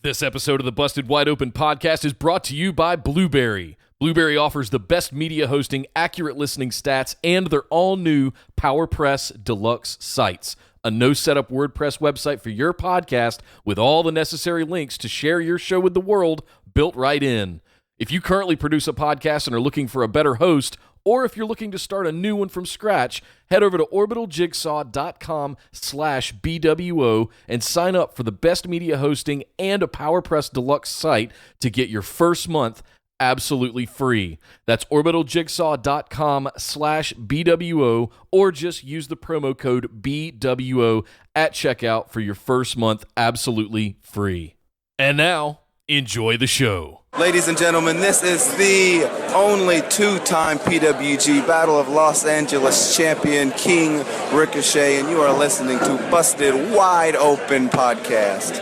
This episode of the Busted Wide Open podcast is brought to you by Blueberry. Blueberry offers the best media hosting, accurate listening stats, and their all-new PowerPress Deluxe sites. A no-setup WordPress website for your podcast with all the necessary links to share your show with the world built right in. If you currently produce a podcast and are looking for a better host, or if you're looking to start a new one from scratch, head over to orbitaljigsaw.com/BWO and sign up for the best media hosting and a PowerPress Deluxe site to get your first month absolutely free. That's orbitaljigsaw.com/BWO, or just use the promo code BWO at checkout for your first month absolutely free. And now, enjoy the show. Ladies and gentlemen, this is the only two-time PWG Battle of Los Angeles champion, King Ricochet, and you are listening to Busted Wide Open Podcast.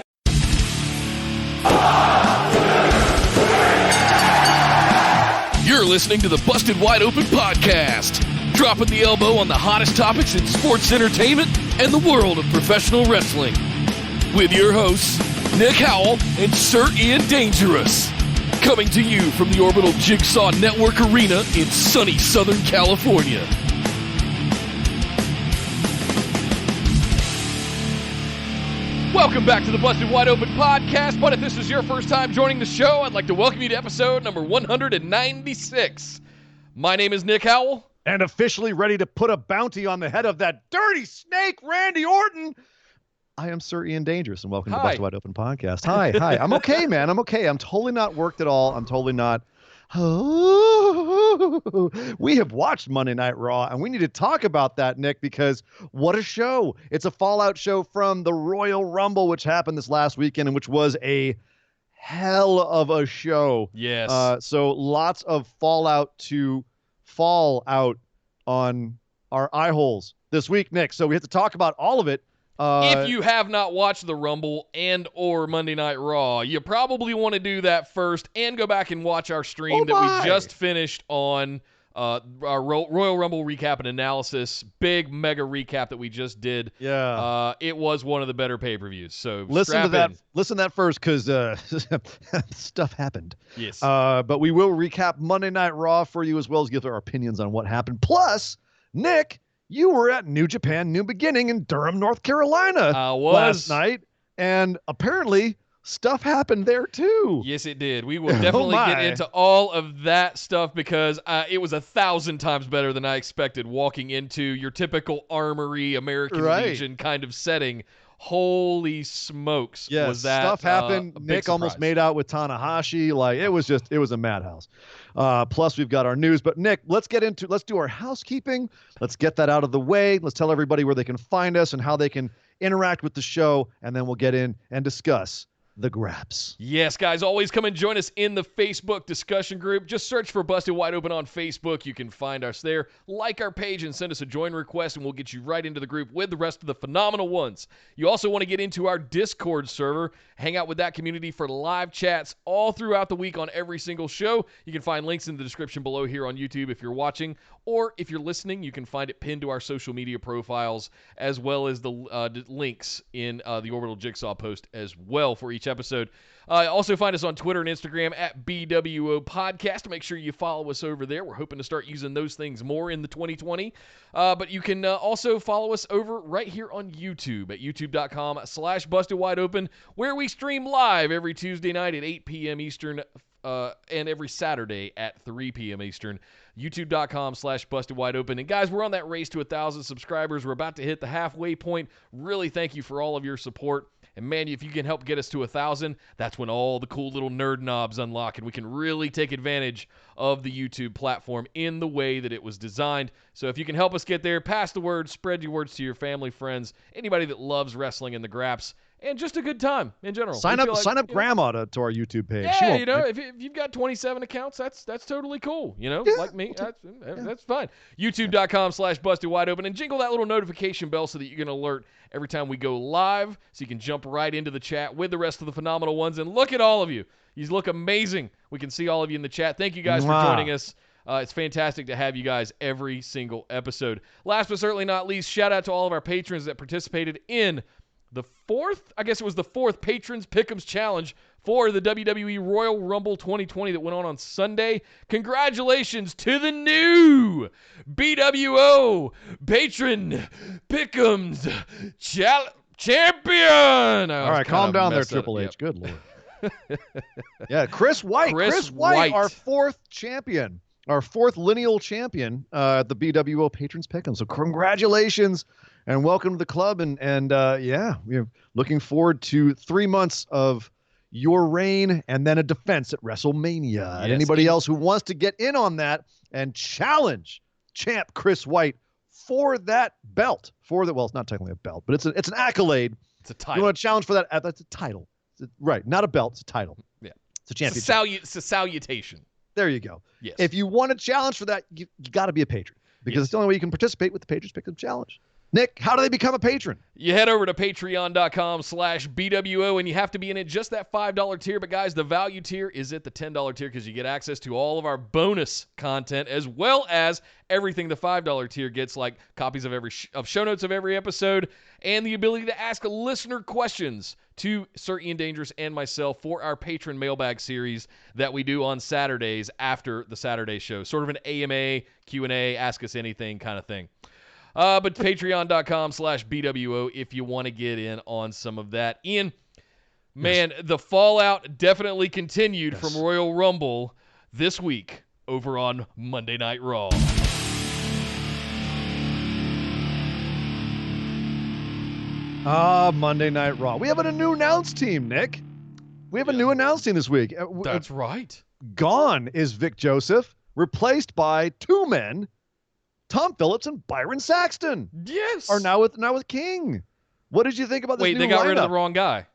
You're listening to the Busted Wide Open Podcast, dropping the elbow on the hottest topics in sports entertainment and the world of professional wrestling. With your hosts, Nick Howell and Sir Ian Dangerous. Coming to you from the Orbital Jigsaw Network Arena in sunny Southern California. Welcome back to the Busted Wide Open Podcast. But if this is your first time joining the show, I'd like to welcome you to episode number 196. My name is Nick Howell. And officially ready to put a bounty on the head of that dirty snake, Randy Orton, I am Sir Ian Dangerous, and welcome to the Busted Wide Open Podcast. Hi. I'm okay, man. I'm okay. I'm totally not worked at all. I'm totally not. We have watched Monday Night Raw, and we need to talk about that, Nick, because what a show. It's a fallout show from the Royal Rumble, which happened this last weekend, and which was a hell of a show. Yes. So lots of fallout to fall out on our eye holes this week, Nick. So we have to talk about all of it. If you have not watched the Rumble and or Monday Night Raw, you probably want to do that first and go back and watch our stream that we just finished on our Royal Rumble recap and analysis. Big mega recap that we just did. Yeah. It was one of the better pay-per-views. So listen to that. Listen to that first, because stuff happened. Yes. But we will recap Monday Night Raw for you, as well as give our opinions on what happened. Plus, Nick, you were at New Japan New Beginning in Durham, North Carolina last night, and apparently stuff happened there too. Yes, it did. We will definitely get into all of that stuff because it was 1,000 times better than I expected walking into your typical Armory, American Legion kind of setting. Holy smokes. Yes, was that stuff happened. Nick surprise. almost made out with Tanahashi. Like, it was a madhouse. Plus we've got our news, but Nick, let's do our housekeeping. Let's get that out of the way. Let's tell everybody where they can find us and how they can interact with the show. And then we'll get in and discuss the Graps. Yes, guys, always come and join us in the Facebook discussion group. Just search for Busted Wide Open on Facebook. You can find us there. Like our page and send us a join request, and we'll get you right into the group with the rest of the phenomenal ones. You also want to get into our Discord server, hang out with that community for live chats all throughout the week on every single show. You can find links in the description below here on YouTube if you're watching, or if you're listening, you can find it pinned to our social media profiles, as well as the links in the Orbital Jigsaw post as well for each episode. Also find us on Twitter and Instagram at BWO Podcast. Make sure you follow us over there. We're hoping to start using those things more in the 2020. But you can also follow us over right here on YouTube at youtube.com/BustedWideOpen, where we stream live every Tuesday night at 8 p.m. Eastern and every Saturday at 3 p.m. Eastern. youtube.com/BustedWideOpen. And guys, we're on that race to 1,000 subscribers. We're about to hit the halfway point. Really thank you for all of your support. And man, if you can help get us to 1,000, that's when all the cool little nerd knobs unlock, and we can really take advantage of the YouTube platform in the way that it was designed. So if you can help us get there, pass the word, spread your words to your family, friends, anybody that loves wrestling and the Graps, and just a good time in general. Sign up Grandma to our YouTube page. Yeah, if you've got 27 accounts, that's totally cool. Like me, that's fine. YouTube.com/BustedWideOpen, and jingle that little notification bell so that you can alert every time we go live, so you can jump right into the chat with the rest of the phenomenal ones. And look at all of you. You look amazing. We can see all of you in the chat. Thank you guys for joining us. It's fantastic to have you guys every single episode. Last but certainly not least, shout out to all of our patrons that participated in the fourth Patrons Pick'ems Challenge for the WWE Royal Rumble 2020 that went on Sunday. Congratulations to the new BWO Patron Pick'ems Champion. All right, calm down there, Triple H. Good Lord. Yeah, Chris White. Chris White, our fourth champion, our fourth lineal champion at the BWO Patrons Pick'em. So congratulations and welcome to the club. And yeah, we're looking forward to 3 months of your reign and then a defense at WrestleMania. Yes, and anybody else who wants to get in on that and challenge champ Chris White for that belt, well, it's not technically a belt, but it's an accolade. It's a title. You want to challenge for that? That's a title. Right, not a belt, it's a title. Yeah. It's a championship. It's a salutation. There you go. Yes. If you want a challenge for that, you got to be a patron because it's the only way you can participate with the Patrons Pick'em Challenge. Nick, how do they become a patron? You head over to patreon.com/BWO, and you have to be in it just that $5 tier. But, guys, the value tier is at the $10 tier because you get access to all of our bonus content as well as everything the $5 tier gets, like copies of show notes of every episode and the ability to ask listener questions to Sir Ian Dangerous and myself for our patron mailbag series that we do on Saturdays after the Saturday show. Sort of an AMA, Q&A, ask us anything kind of thing. But patreon.com/BWO if you want to get in on some of that. Ian, man, the fallout definitely continued from Royal Rumble this week over on Monday Night Raw. Monday Night Raw. We have a new announce team, Nick. We have a new announce team this week. That's right. Gone is Vic Joseph, replaced by two men, Tom Phillips and Byron Saxton. Yes. Are now with King. What did you think about this new lineup? Wait, they got rid of the wrong guy.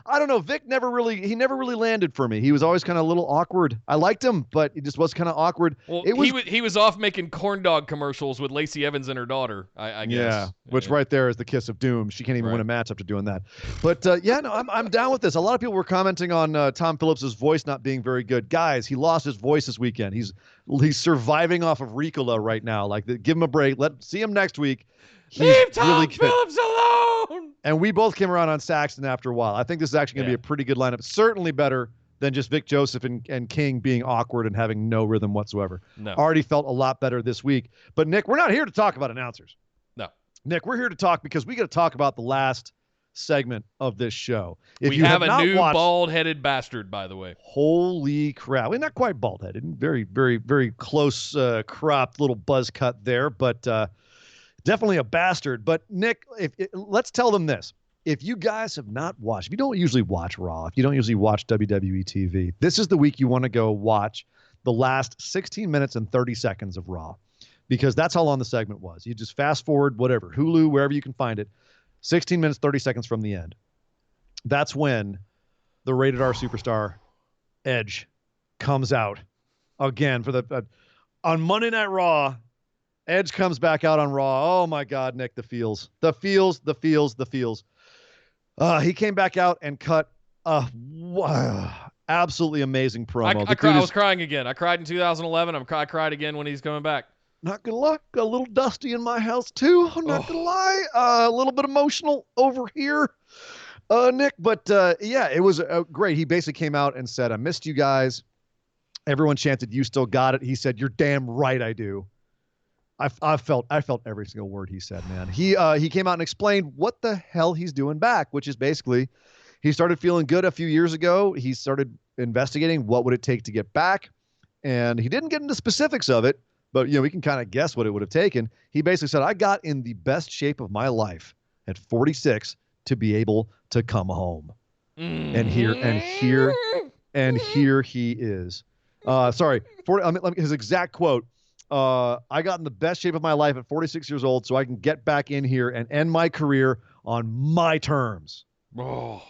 I don't know. Vic never really landed for me. He was always kind of a little awkward. I liked him, but he just was kind of awkward. Well, he was off making corn dog commercials with Lacey Evans and her daughter, I guess. Yeah, which right there is the kiss of doom. She can't even win a match after doing that. But I'm down with this. A lot of people were commenting on Tom Phillips' voice not being very good. Guys, he lost his voice this weekend. He's surviving off of Ricola right now. Like, give him a break. See him next week. Leave Tom Phillips alone! And we both came around on Saxton after a while. I think this is actually going to be a pretty good lineup. Certainly better than just Vic Joseph and King being awkward and having no rhythm whatsoever. No. Already felt a lot better this week. But, Nick, we're not here to talk about announcers. No. Nick, we're here to talk because we got to talk about the last segment of this show. We have a new bald-headed bastard, by the way. Holy crap. Well, not quite bald-headed. Very, very, very close cropped little buzz cut there, but definitely a bastard. But, Nick, let's tell them this. If you guys have not watched, if you don't usually watch Raw, if you don't usually watch WWE TV, this is the week you want to go watch the last 16 minutes and 30 seconds of Raw, because that's how long the segment was. You just fast forward, whatever, Hulu, wherever you can find it, 16 minutes, 30 seconds from the end. That's when the rated R superstar Edge comes out again for on Monday Night Raw. Edge comes back out on Raw. Oh, my God, Nick, the feels. He came back out and cut a absolutely amazing promo. I was crying again. I cried in 2011. I cried again when he's coming back. Not going to lie, got a little dusty in my house, too. I'm not going to lie. A little bit emotional over here, Nick. But, yeah, it was great. He basically came out and said, I missed you guys. Everyone chanted, you still got it. He said, you're damn right I do. I felt every single word he said, man. He came out and explained what the hell he's doing back, which is basically he started feeling good a few years ago. He started investigating what would it take to get back, and he didn't get into specifics of it, but we can kind of guess what it would have taken. He basically said, I got in the best shape of my life at 46 to be able to come home. And here he is. His exact quote. I got in the best shape of my life at 46 years old so I can get back in here and end my career on my terms. Oh,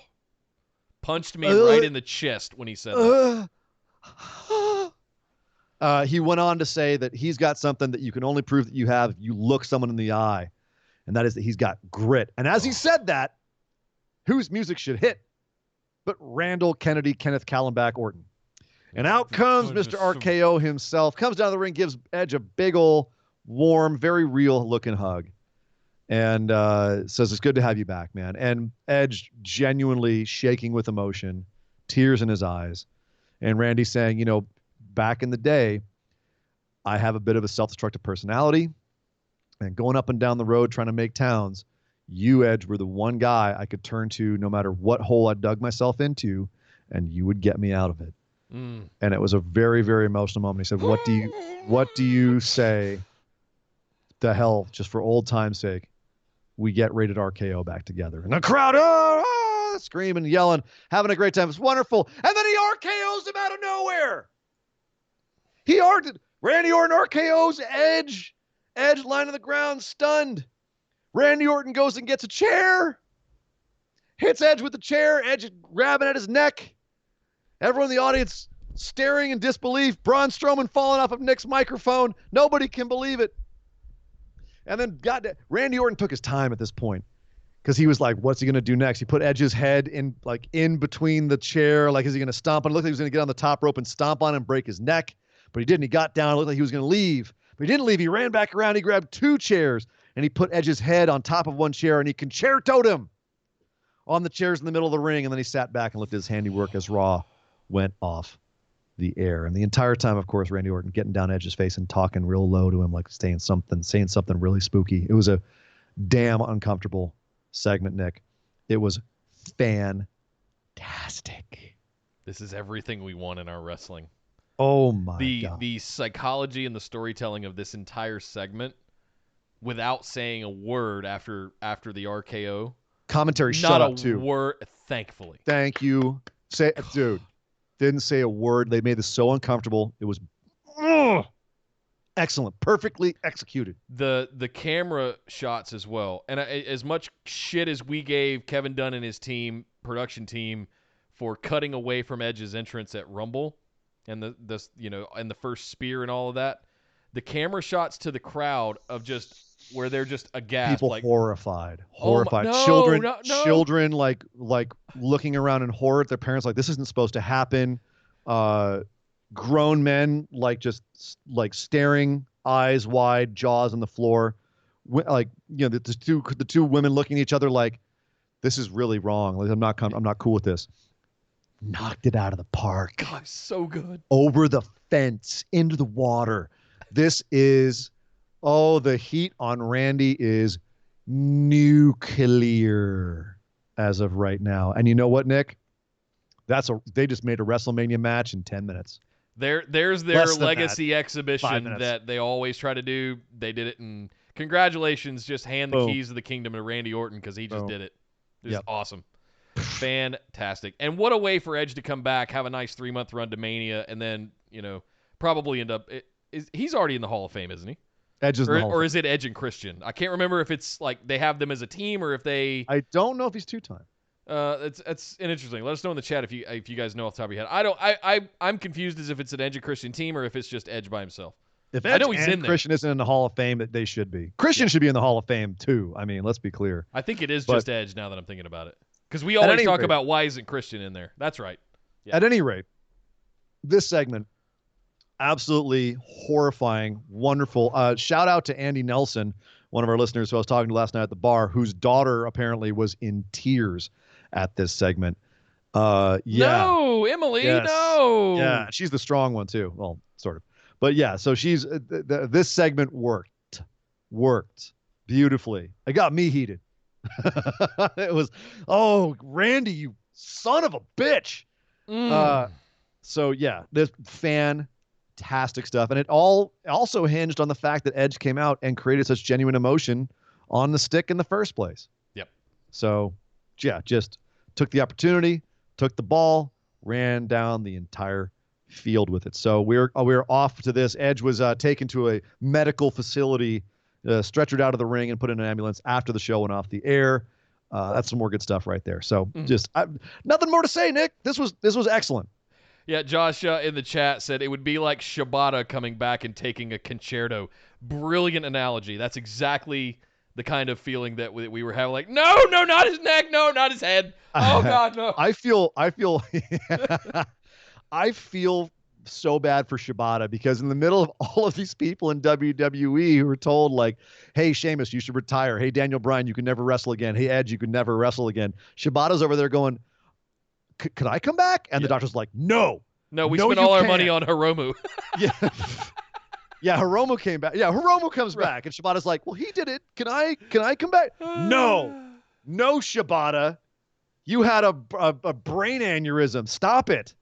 punched me right in the chest when he said that. He went on to say that he's got something that you can only prove that you have if you look someone in the eye, and that is that he's got grit. And as he said that, whose music should hit but Randall Kenneth Callenbach Orton. And out comes Mr. RKO himself, comes down the ring, gives Edge a big ol' warm, very real looking hug. and says, it's good to have you back, man. And Edge genuinely shaking with emotion, tears in his eyes. And Randy saying, back in the day, I have a bit of a self-destructive personality, and going up and down the road trying to make towns, you, Edge, were the one guy I could turn to no matter what hole I dug myself into, and you would get me out of it. And it was a very, very emotional moment. He said, what do you say, the hell, just for old time's sake, we get Rated RKO back together? And the crowd, screaming, yelling, having a great time. It's wonderful. And then he RKOs him out of nowhere. Randy Orton RKOs Edge. Edge lying on the ground, stunned. Randy Orton goes and gets a chair. Hits Edge with the chair. Edge grabbing at his neck. Everyone in the audience staring in disbelief. Braun Strowman falling off of Nick's microphone. Nobody can believe it. And then Randy Orton took his time at this point because he was like, what's he going to do next? He put Edge's head in between the chair. Like, is he going to stomp on it? It looked like he was going to get on the top rope and stomp on him and break his neck. But he didn't. He got down. It looked like he was going to leave. But he didn't leave. He ran back around. He grabbed 2 chairs and he put Edge's head on top of one chair and he concertoed him on the chairs in the middle of the ring. And then he sat back and looked at his handiwork as Raw went off the air. And the entire time, of course, Randy Orton getting down Edge's face and talking real low to him, like saying something really spooky. It was a damn uncomfortable segment, Nick. It was fantastic. This is everything we want in our wrestling. Oh my God. The psychology and the storytelling of this entire segment without saying a word after the RKO. Commentary shut up too. Not a word, thankfully. Thank you. Dude, didn't say a word. They made this so uncomfortable. It was excellent. Perfectly executed. The camera shots as well. And as much shit as we gave Kevin Dunn and his production team for cutting away from Edge's entrance at Rumble and the first spear and all of that, the camera shots to the crowd of just where they're just aghast, people like horrified. No, Children no. children like looking around in horror at their parents, like, this isn't supposed to happen. Grown men just staring, eyes wide, jaws on the floor. The two women looking at each other like, this is really wrong. Like, I'm not cool with this. Knocked it out of the park. God, so good. Over the fence, into the water. This is, the heat on Randy is nuclear as of right now. And you know what, Nick? They just made a WrestleMania match in 10 minutes. There's their legacy exhibition that they always try to do. They did it, and congratulations, just hand the keys of the kingdom to Randy Orton because he just did it. It was awesome. Fantastic. And what a way for Edge to come back, have a nice 3-month run to Mania, and then, probably end up he's already in the Hall of Fame, isn't he? Edge is in the Hall of Fame. Or is it Edge and Christian? I can't remember if it's like they have them as a team or if they I don't know if he's 2-time. It's interesting. Let us know in the chat if you guys know off the top of your head. I'm confused as if it's an Edge and Christian team or if it's just Edge by himself. If Edge and Christian isn't in the Hall of Fame, that they should be. Christian should be in the Hall of Fame too. I mean, let's be clear. I think it is just Edge now that I'm thinking about it. Because we always talk about why isn't Christian in there. That's right. Yeah. At any rate, this segment, absolutely horrifying, wonderful. Shout out to Andy Nelson, one of our listeners who I was talking to last night at the bar, whose daughter apparently was in tears at this segment. No, Emily, yes. no. Yeah, she's the strong one too. Well, sort of. But yeah, so she's this segment worked beautifully. It got me heated. It was, Randy, you son of a bitch. So yeah, this fantastic stuff. And it all also hinged on the fact that Edge came out and created such genuine emotion on the stick in the first place. Yep. So yeah, just took the opportunity, took the ball, ran down the entire field with it. So we're off to this. Edge was taken to a medical facility, stretchered out of the ring and put in an ambulance after the show went off the air. That's some more good stuff right there. So nothing more to say, Nick. This was excellent. Yeah, Josh in the chat said it would be like Shibata coming back and taking a concerto. Brilliant analogy. That's exactly the kind of feeling that we were having. Like, no, not his neck. No, not his head. Oh, God, no. I feel so bad for Shibata, because in the middle of all of these people in WWE who were told, like, hey, Sheamus, you should retire. Hey, Daniel Bryan, you can never wrestle again. Hey, Edge, you can never wrestle again. Shibata's over there going, could I come back? And the doctor's like, no. No, we spent all our money on Hiromu. Yeah. Yeah, Hiromu came back. Yeah, Hiromu comes back. And Shibata's like, well, he did it. Can I come back? No, Shibata. You had a brain aneurysm. Stop it.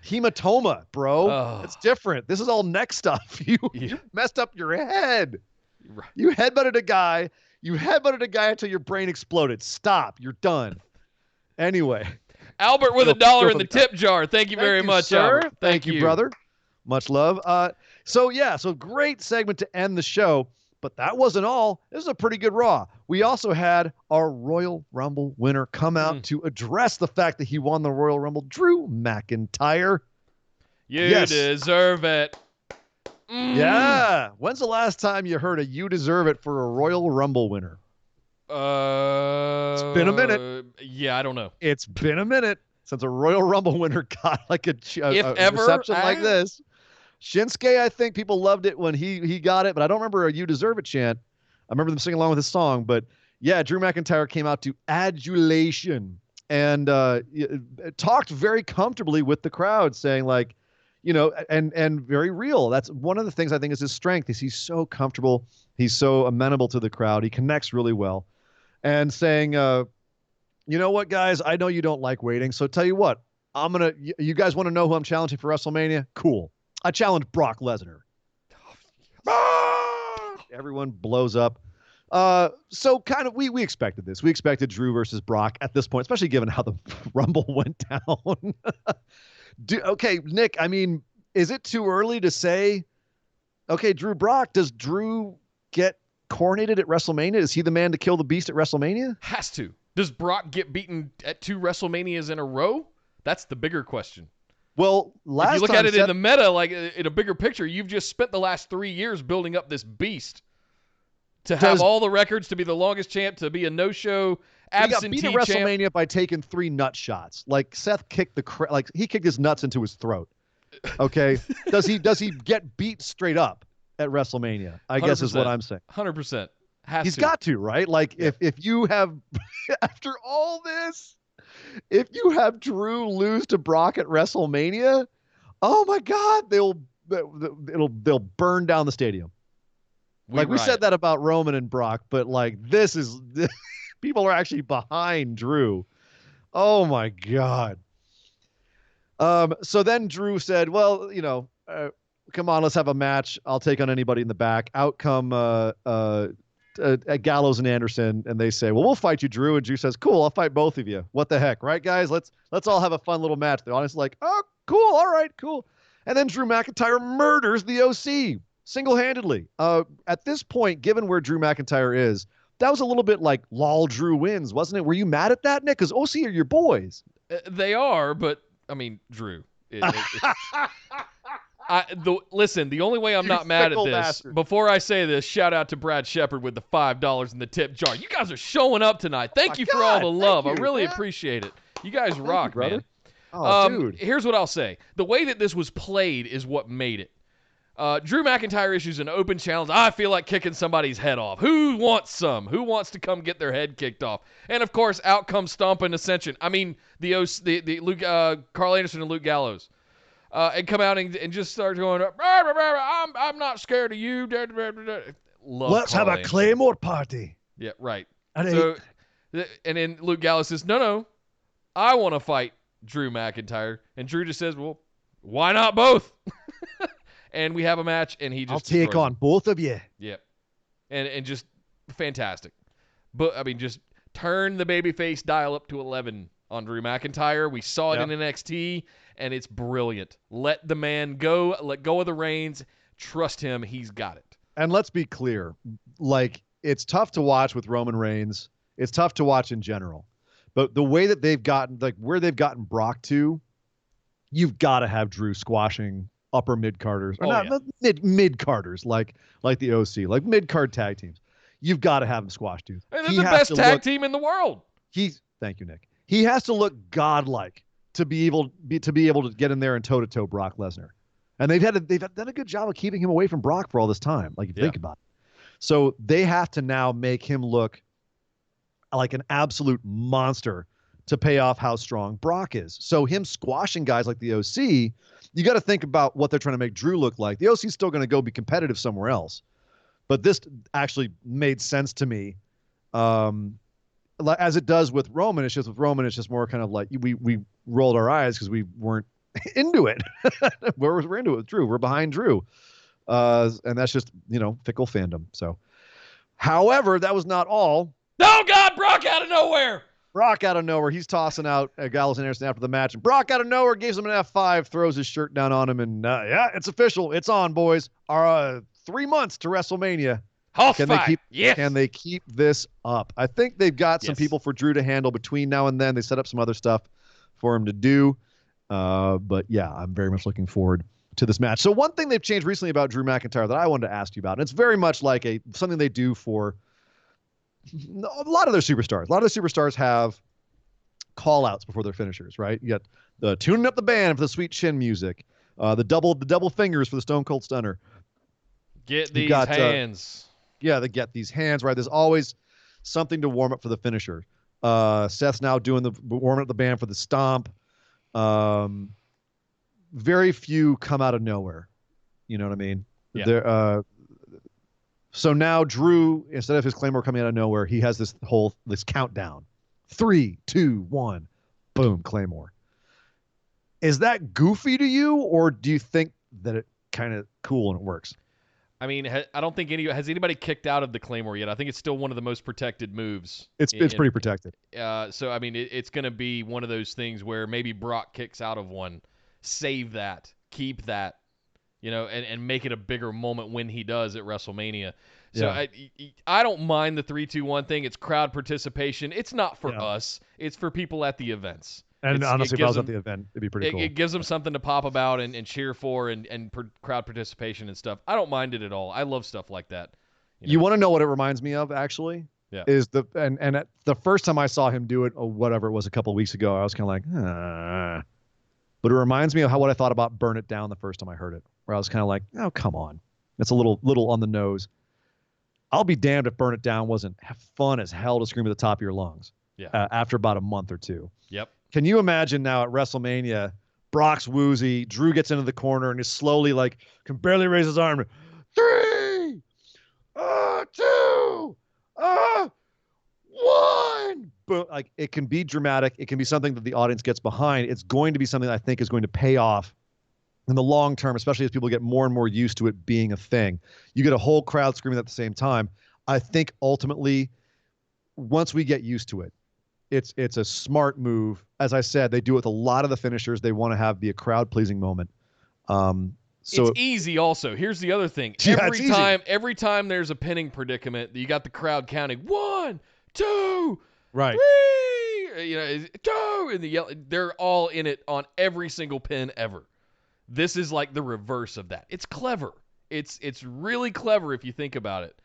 Hematoma, bro. Oh. It's different. This is all neck stuff. You messed up your head. Right. You headbutted a guy. Until your brain exploded. Stop. You're done. Anyway. Albert with $1 in the tip jar. Thank you very much, sir. Albert. Thank you, brother. Much love. So great segment to end the show. But that wasn't all. This is a pretty good Raw. We also had our Royal Rumble winner come out to address the fact that he won the Royal Rumble, Drew McIntyre. You deserve it. Yeah. When's the last time you heard a "you deserve it" for a Royal Rumble winner? It's been a minute. Yeah, I don't know. It's been a minute since a Royal Rumble winner got like a ever, reception like this. Shinsuke, I think people loved it when he got it, but I don't remember a "you deserve it" chant. I remember them singing along with his song, but yeah, Drew McIntyre came out to adulation and talked very comfortably with the crowd, saying like, and very real. That's one of the things I think is his strength, is he's so comfortable. He's so amenable to the crowd. He connects really well, and saying, you know what, guys, I know you don't like waiting. So tell you what, you guys want to know who I'm challenging for WrestleMania? Cool. I challenge Brock Lesnar. Everyone blows up. So kind of, we expected this. We expected Drew versus Brock at this point, especially given how the Rumble went down. Okay, Nick, I mean, is it too early to say, okay, Drew Brock, does Drew get coronated at WrestleMania? Is he the man to kill the beast at WrestleMania? Has to. Does Brock get beaten at 2 WrestleManias in a row? That's the bigger question. Well, if you look at it in the meta, like in a bigger picture, you've just spent the last 3 years building up this beast to have all the records, to be the longest champ, to be a no-show absentee champ. He got beat at WrestleMania by taking 3 nut shots. Like Seth kicked he kicked his nuts into his throat. Okay, does he get beat straight up at WrestleMania? I guess is what I'm saying. 100%. He's got to, right? Like if you have after all this. If you have Drew lose to Brock at WrestleMania, oh my God, they'll burn down the stadium. We said that about Roman and Brock, but like people are actually behind Drew. Oh my God. So then Drew said, well, come on, let's have a match. I'll take on anybody in the back. Out come Gallows and Anderson, and they say, well, we'll fight you, Drew. And Drew says, cool, I'll fight both of you. What the heck, right, guys? Let's all have a fun little match. The audience is like, oh, cool, all right, cool. And then Drew McIntyre murders the OC single-handedly. At this point, given where Drew McIntyre is, that was a little bit like lol, Drew wins, wasn't it? Were you mad at that, Nick? Because OC are your boys. They are, but I mean, Drew. Listen, the only way I'm not mad at this, bastard. Before I say this, shout out to Brad Shepard with the $5 in the tip jar. You guys are showing up tonight. Thank you for all the love. I really appreciate it. You guys rock, man. Oh, dude. Here's what I'll say. The way that this was played is what made it. Drew McIntyre issues an open challenge. I feel like kicking somebody's head off. Who wants some? Who wants to come get their head kicked off? And, of course, out comes Stompin' Ascension. I mean, the Luke, Carl Anderson and Luke Gallows. And come out and just start going, I'm not scared of you. Let's have a Claymore party. Yeah, right. And then Luke Gallows says, no, I want to fight Drew McIntyre. And Drew just says, well, why not both? And we have a match, and he just I'll take on both of you. Yeah. And just fantastic. But, I mean, just turn the babyface dial up to 11 on Drew McIntyre. We saw it in NXT, and it's brilliant. Let the man go. Let go of the reins. Trust him. He's got it. And let's be clear. Like, it's tough to watch with Roman Reigns. It's tough to watch in general. But the way that they've gotten, like, where they've gotten Brock to, you've got to have Drew squashing upper mid-carders. Or not mid-carders, like the OC, like mid-card tag teams. You've got to have him squash, dude. Hey, they're the best tag team in the world. Thank you, Nick. He has to look godlike to be able to get in there and toe-to-toe Brock Lesnar. And they've done a good job of keeping him away from Brock for all this time. Like, if you think about it. So they have to now make him look like an absolute monster to pay off how strong Brock is. So him squashing guys like the OC, you got to think about what they're trying to make Drew look like. The OC's still going to go be competitive somewhere else. But this actually made sense to me. As it does with Roman, it's just more kind of like we rolled our eyes because we weren't into it. We're into it with Drew. We're behind Drew. And that's just, fickle fandom. So, however, that was not all. Oh, God, Brock out of nowhere. Brock out of nowhere. He's tossing out Gallows and Anderson after the match. And Brock out of nowhere gives him an F5, throws his shirt down on him. And, it's official. It's on, boys. Our 3 months to WrestleMania. Can they keep this up? I think they've got some people for Drew to handle between now and then. They set up some other stuff for him to do. But, yeah, I'm very much looking forward to this match. So one thing they've changed recently about Drew McIntyre that I wanted to ask you about, and it's very much like something they do for a lot of their superstars. A lot of the superstars have call-outs before their finishers, right? You got the tuning up the band for the sweet chin music, the double fingers for the Stone Cold Stunner. Get these hands. They get these hands, right? There's always something to warm up for the finisher. Seth's now doing the warming up the band for the stomp. Very few come out of nowhere. You know what I mean? Yeah. So now Drew, instead of his Claymore coming out of nowhere, he has this countdown. 3, 2, 1, boom, Claymore. Is that goofy to you, or do you think that it kind of cool and it works? I mean, I don't think has anybody kicked out of the Claymore yet. I think it's still one of the most protected moves. It's pretty protected. So, I mean, it's going to be one of those things where maybe Brock kicks out of one. Save that. Keep that. And make it a bigger moment when he does at WrestleMania. So I don't mind the 3-2-1 thing. It's crowd participation. It's not for us. It's for people at the events. And honestly, if I was at the event, it'd be pretty cool. It gives them something to pop about and cheer for and crowd participation and stuff. I don't mind it at all. I love stuff like that. You want to know what it reminds me of, actually? Yeah. Is the first time I saw him do it, or whatever it was, a couple of weeks ago, I was kind of like, But it reminds me of what I thought about Burn It Down the first time I heard it, where I was kind of like, oh, come on. It's a little on the nose. I'll be damned if Burn It Down wasn't fun as hell to scream at the top of your lungs after about a month or two. Yep. Can you imagine now at WrestleMania, Brock's woozy, Drew gets into the corner and is slowly can barely raise his arm. 3, 2, 1. Boom. It can be dramatic. It can be something that the audience gets behind. It's going to be something that I think is going to pay off in the long term, especially as people get more and more used to it being a thing. You get a whole crowd screaming at the same time. I think ultimately, once we get used to it, it's a smart move. As I said, they do it with a lot of the finishers. They want to be a crowd-pleasing moment. So it's easy also. Here's the other thing. Every time there's a pinning predicament, you got the crowd counting 1, 2, right, 3, 2, and they're all in it on every single pin ever. This is like the reverse of that. It's clever. It's really clever if you think about it,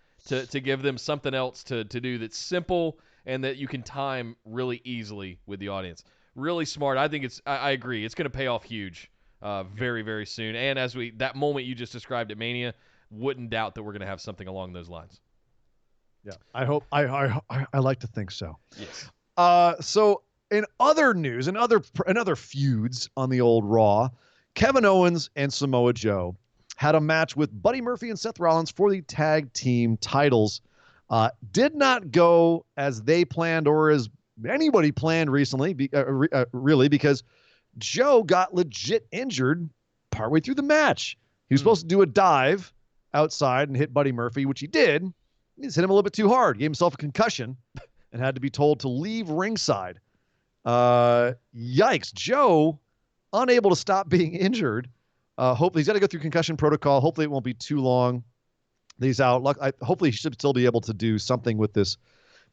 to give them something else to do that's simple and that you can time really easily with the audience. Really smart. I think I agree. It's going to pay off huge very, very soon. And that moment you just described at Mania, wouldn't doubt that we're going to have something along those lines. Yeah, I hope. I like to think so. Yes. So in other news, in other feuds on the old Raw, Kevin Owens and Samoa Joe had a match with Buddy Murphy and Seth Rollins for the tag team titles. Did not go as they planned or as anybody planned recently, really, because Joe got legit injured partway through the match. He was supposed to do a dive outside and hit Buddy Murphy, which he did. He just hit him a little bit too hard, gave himself a concussion, and had to be told to leave ringside. Yikes. Joe, unable to stop being injured. Hopefully he's got to go through concussion protocol. Hopefully it won't be too long. He's out. Hopefully he should still be able to do something with this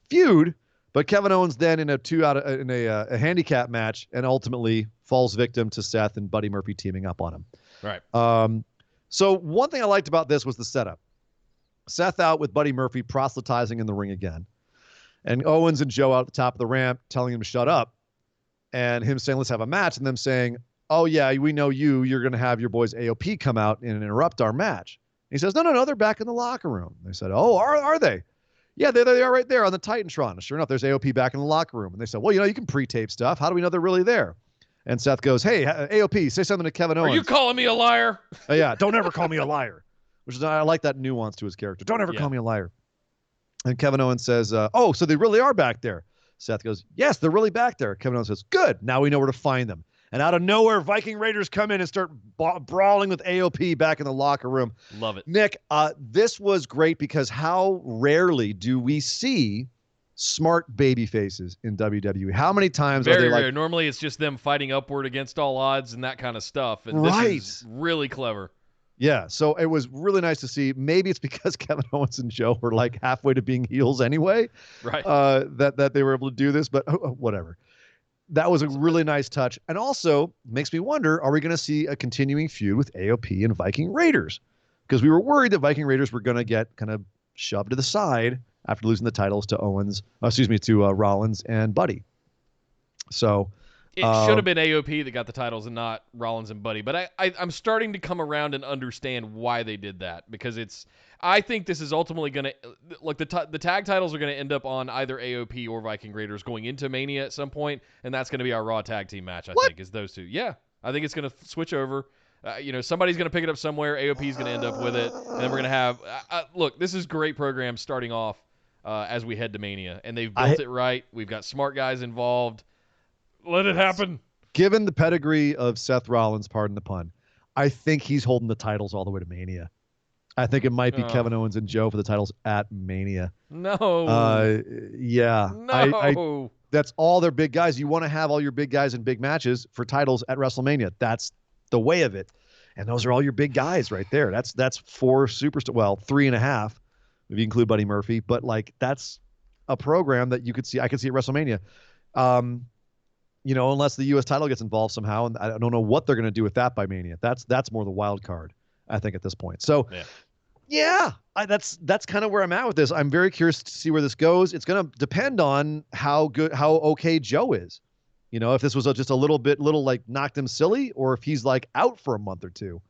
feud. But Kevin Owens then in a handicap match and ultimately falls victim to Seth and Buddy Murphy teaming up on him. Right. So one thing I liked about this was the setup. Seth out with Buddy Murphy proselytizing in the ring again. And Owens and Joe out at the top of the ramp telling him to shut up. And him saying, let's have a match. And them saying, oh, yeah, we know you're going to have your boys AOP come out and interrupt our match. And he says, no, they're back in the locker room. They said, oh, are they? Yeah, they are right there on the Titantron. Sure enough, there's AOP back in the locker room. And they said, well, you can pre-tape stuff. How do we know they're really there? And Seth goes, hey, AOP, say something to Kevin Owens. Are you calling me a liar? Yeah, don't ever call me a liar. I like that nuance to his character. Don't ever call me a liar. And Kevin Owens says, oh, so they really are back there. Seth goes, yes, they're really back there. Kevin Owens says, good. Now we know where to find them. And out of nowhere, Viking Raiders come in and start brawling with AOP back in the locker room. Love it. Nick, this was great because how rarely do we see smart baby faces in WWE? How many times are they Very rare. Normally it's just them fighting upward against all odds and that kind of stuff. And this is really clever. Yeah, so it was really nice to see. Maybe it's because Kevin Owens and Joe were like halfway to being heels anyway. Right. That they were able to do this, but whatever. That was a really nice touch. And also makes me wonder, are we going to see a continuing feud with AOP and Viking Raiders? Because we were worried that Viking Raiders were going to get kind of shoved to the side after losing the titles to Rollins and Buddy. So it should have been AOP that got the titles and not Rollins and Buddy. But I'm starting to come around and understand why they did that, because I think this is ultimately going to look, the tag titles are going to end up on either AOP or Viking Raiders going into Mania at some point, and that's going to be our Raw tag team match. I think is those two. Yeah, I think it's going to switch over. Somebody's going to pick it up somewhere. AOP is going to end up with it, and then we're going to have look. This is great program starting off as we head to Mania, and they've built it right. We've got smart guys involved. Let it happen. Given the pedigree of Seth Rollins, pardon the pun, I think he's holding the titles all the way to Mania. I think it might be Kevin Owens and Joe for the titles at Mania. No. Yeah. No. That's all their big guys. You want to have all your big guys in big matches for titles at WrestleMania. That's the way of it. And those are all your big guys right there. That's 4 superstars. Well, 3.5 if you include Buddy Murphy. But like that's a program that you could see. I could see at WrestleMania. Unless the U.S. title gets involved somehow, and I don't know what they're going to do with that by Mania. That's more the wild card, I think, at this point. So, that's kind of where I'm at with this. I'm very curious to see where this goes. It's going to depend on how okay Joe is. If this was just a little like knocked him silly, or if he's like out for a month or two.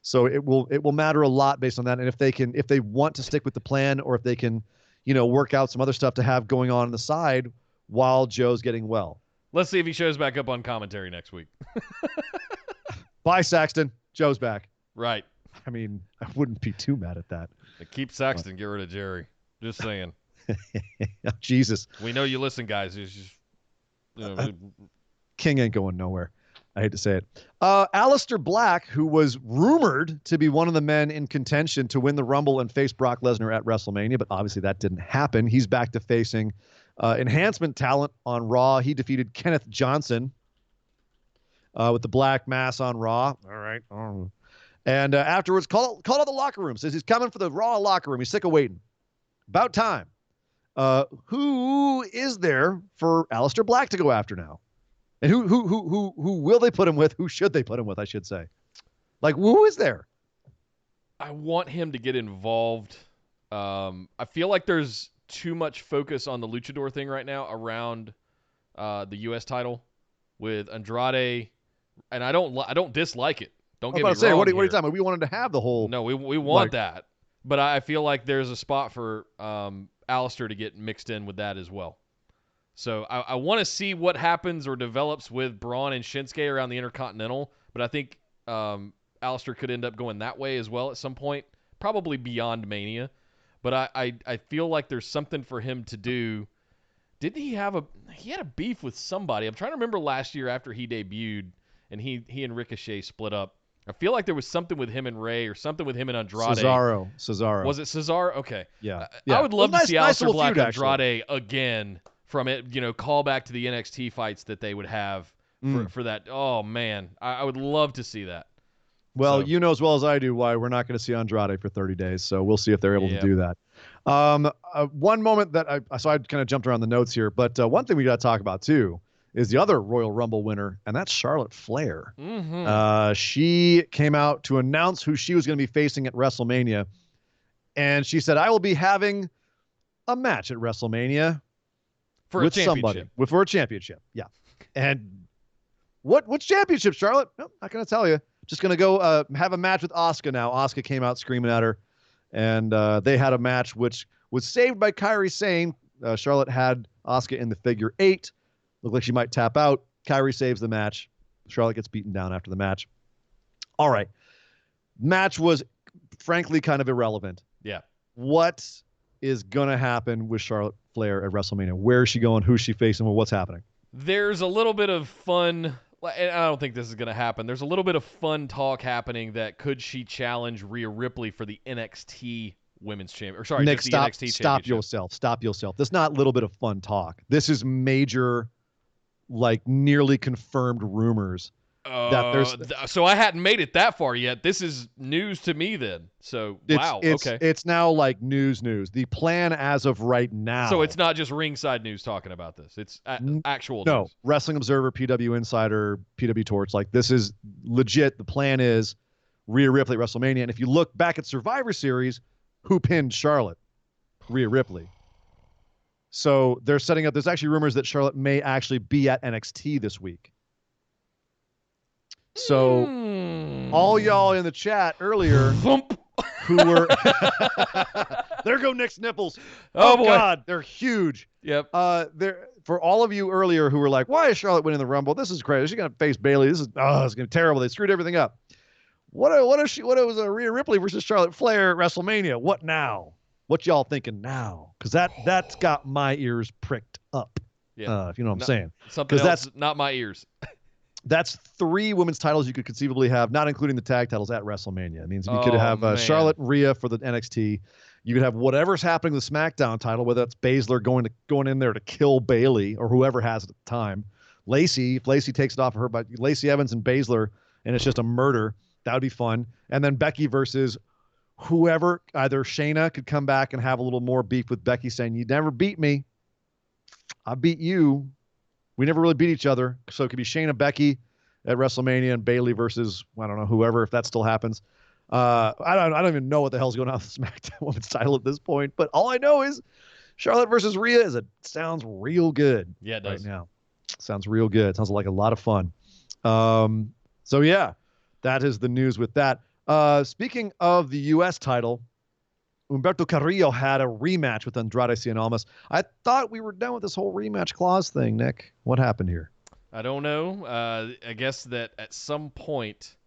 So it will matter a lot based on that, and if they want to stick with the plan, or if they can, work out some other stuff to have going on the side while Joe's getting well. Let's see if he shows back up on commentary next week. Bye, Saxton. Joe's back. Right. I mean, I wouldn't be too mad at that. Keep Saxton, get rid of Jerry. Just saying. Jesus. We know you listen, guys. It's just, King ain't going nowhere. I hate to say it. Aleister Black, who was rumored to be one of the men in contention to win the Rumble and face Brock Lesnar at WrestleMania, but obviously that didn't happen. He's back to facing enhancement talent on Raw. He defeated Kenneth Johnson with the black mass on Raw. All right. And afterwards, called out the locker room. Says he's coming for the Raw locker room. He's sick of waiting. About time. Who is there for Aleister Black to go after now? And who will they put him with? Who should they put him with, I should say? Like, who is there? I want him to get involved. I feel like there's too much focus on the luchador thing right now around the U.S. title with Andrade, and I don't dislike it. Don't get me wrong. What are you talking about? We wanted to have the whole. No, we want that, but I feel like there's a spot for Aleister to get mixed in with that as well. So I want to see what happens or develops with Braun and Shinsuke around the Intercontinental, but I think Aleister could end up going that way as well at some point, probably beyond Mania. But I feel like there's something for him to do. Didn't he had a beef with somebody? I'm trying to remember last year after he debuted and he and Ricochet split up. I feel like there was something with him and Ray or something with him and Andrade. Cesaro. Was it Cesaro? Okay. Yeah. I would love to see Aleister Black feud, Andrade again from it, call back to the NXT fights that they would have for that. Oh, man. I would love to see that. Well, you know as well as I do why we're not going to see Andrade for 30 days, so we'll see if they're able to do that. One moment that I kind of jumped around the notes here, but one thing we got to talk about, too, is the other Royal Rumble winner, and that's Charlotte Flair. Mm-hmm. She came out to announce who she was going to be facing at WrestleMania, and she said, I will be having a match at WrestleMania for a championship. For a championship, yeah. And What's championship, Charlotte? No, not going to tell you. Just going to go have a match with Asuka now. Asuka came out screaming at her, and they had a match which was saved by Kairi Sane. Charlotte had Asuka in the figure 8. Looked like she might tap out. Kairi saves the match. Charlotte gets beaten down after the match. All right. Match was, frankly, kind of irrelevant. Yeah. What is going to happen with Charlotte Flair at WrestleMania? Where is she going? Who's she facing? Well, what's happening? There's a little bit of fun, and I don't think this is going to happen. There's a little bit of fun talk happening that could she challenge Rhea Ripley for the NXT Women's Champion? Or sorry, Nick, just the NXT Championship. Stop yourself. That's not a little bit of fun talk. This is major, like nearly confirmed rumors that there's. So I hadn't made it that far yet. This is news to me then. So wow, okay. It's now like news. The plan as of right now. So it's not just ringside news talking about this. It's actual no, news. Wrestling Observer, PW Insider, PW Torch. Like this is legit. The plan is Rhea Ripley at WrestleMania. And if you look back at Survivor Series, who pinned Charlotte? Rhea Ripley. So they're setting up. There's actually rumors that Charlotte may actually be at NXT this week. So all y'all in the chat earlier who were there go Nick's nipples. Oh boy. God, they're huge. Yep. There for all of you earlier who were like, why is Charlotte winning the Rumble? This is crazy. She's gonna face Bayley. This is it's gonna be terrible. They screwed everything up. What was Rhea Ripley versus Charlotte Flair at WrestleMania? What now? What y'all thinking now? Because that's got my ears pricked up. Yeah. If you know what I'm saying. Something else, that's not my ears. That's 3 women's titles you could conceivably have, not including the tag titles at WrestleMania. It means you could have Charlotte and Rhea for the NXT. You could have whatever's happening with the SmackDown title, whether that's Baszler going in there to kill Bayley or whoever has it at the time. Lacey, if Lacey takes it off of her, but Lacey Evans and Baszler, and it's just a murder. That would be fun. And then Becky versus whoever, either Shayna could come back and have a little more beef with Becky saying, you never beat me. I beat you. We never really beat each other. So it could be Shayna, Becky at WrestleMania and Bayley versus, I don't know, whoever, if that still happens. I don't even know what the hell's going on with the SmackDown Women's title at this point. But all I know is Charlotte versus Rhea sounds real good. Yeah, it does. Right now. Sounds real good. Sounds like a lot of fun. So yeah, that is the news with that. Speaking of the U.S. title, Humberto Carrillo had a rematch with Andrade Cien Almas. I thought we were done with this whole rematch clause thing, Nick. What happened here? I don't know. I guess that at some point,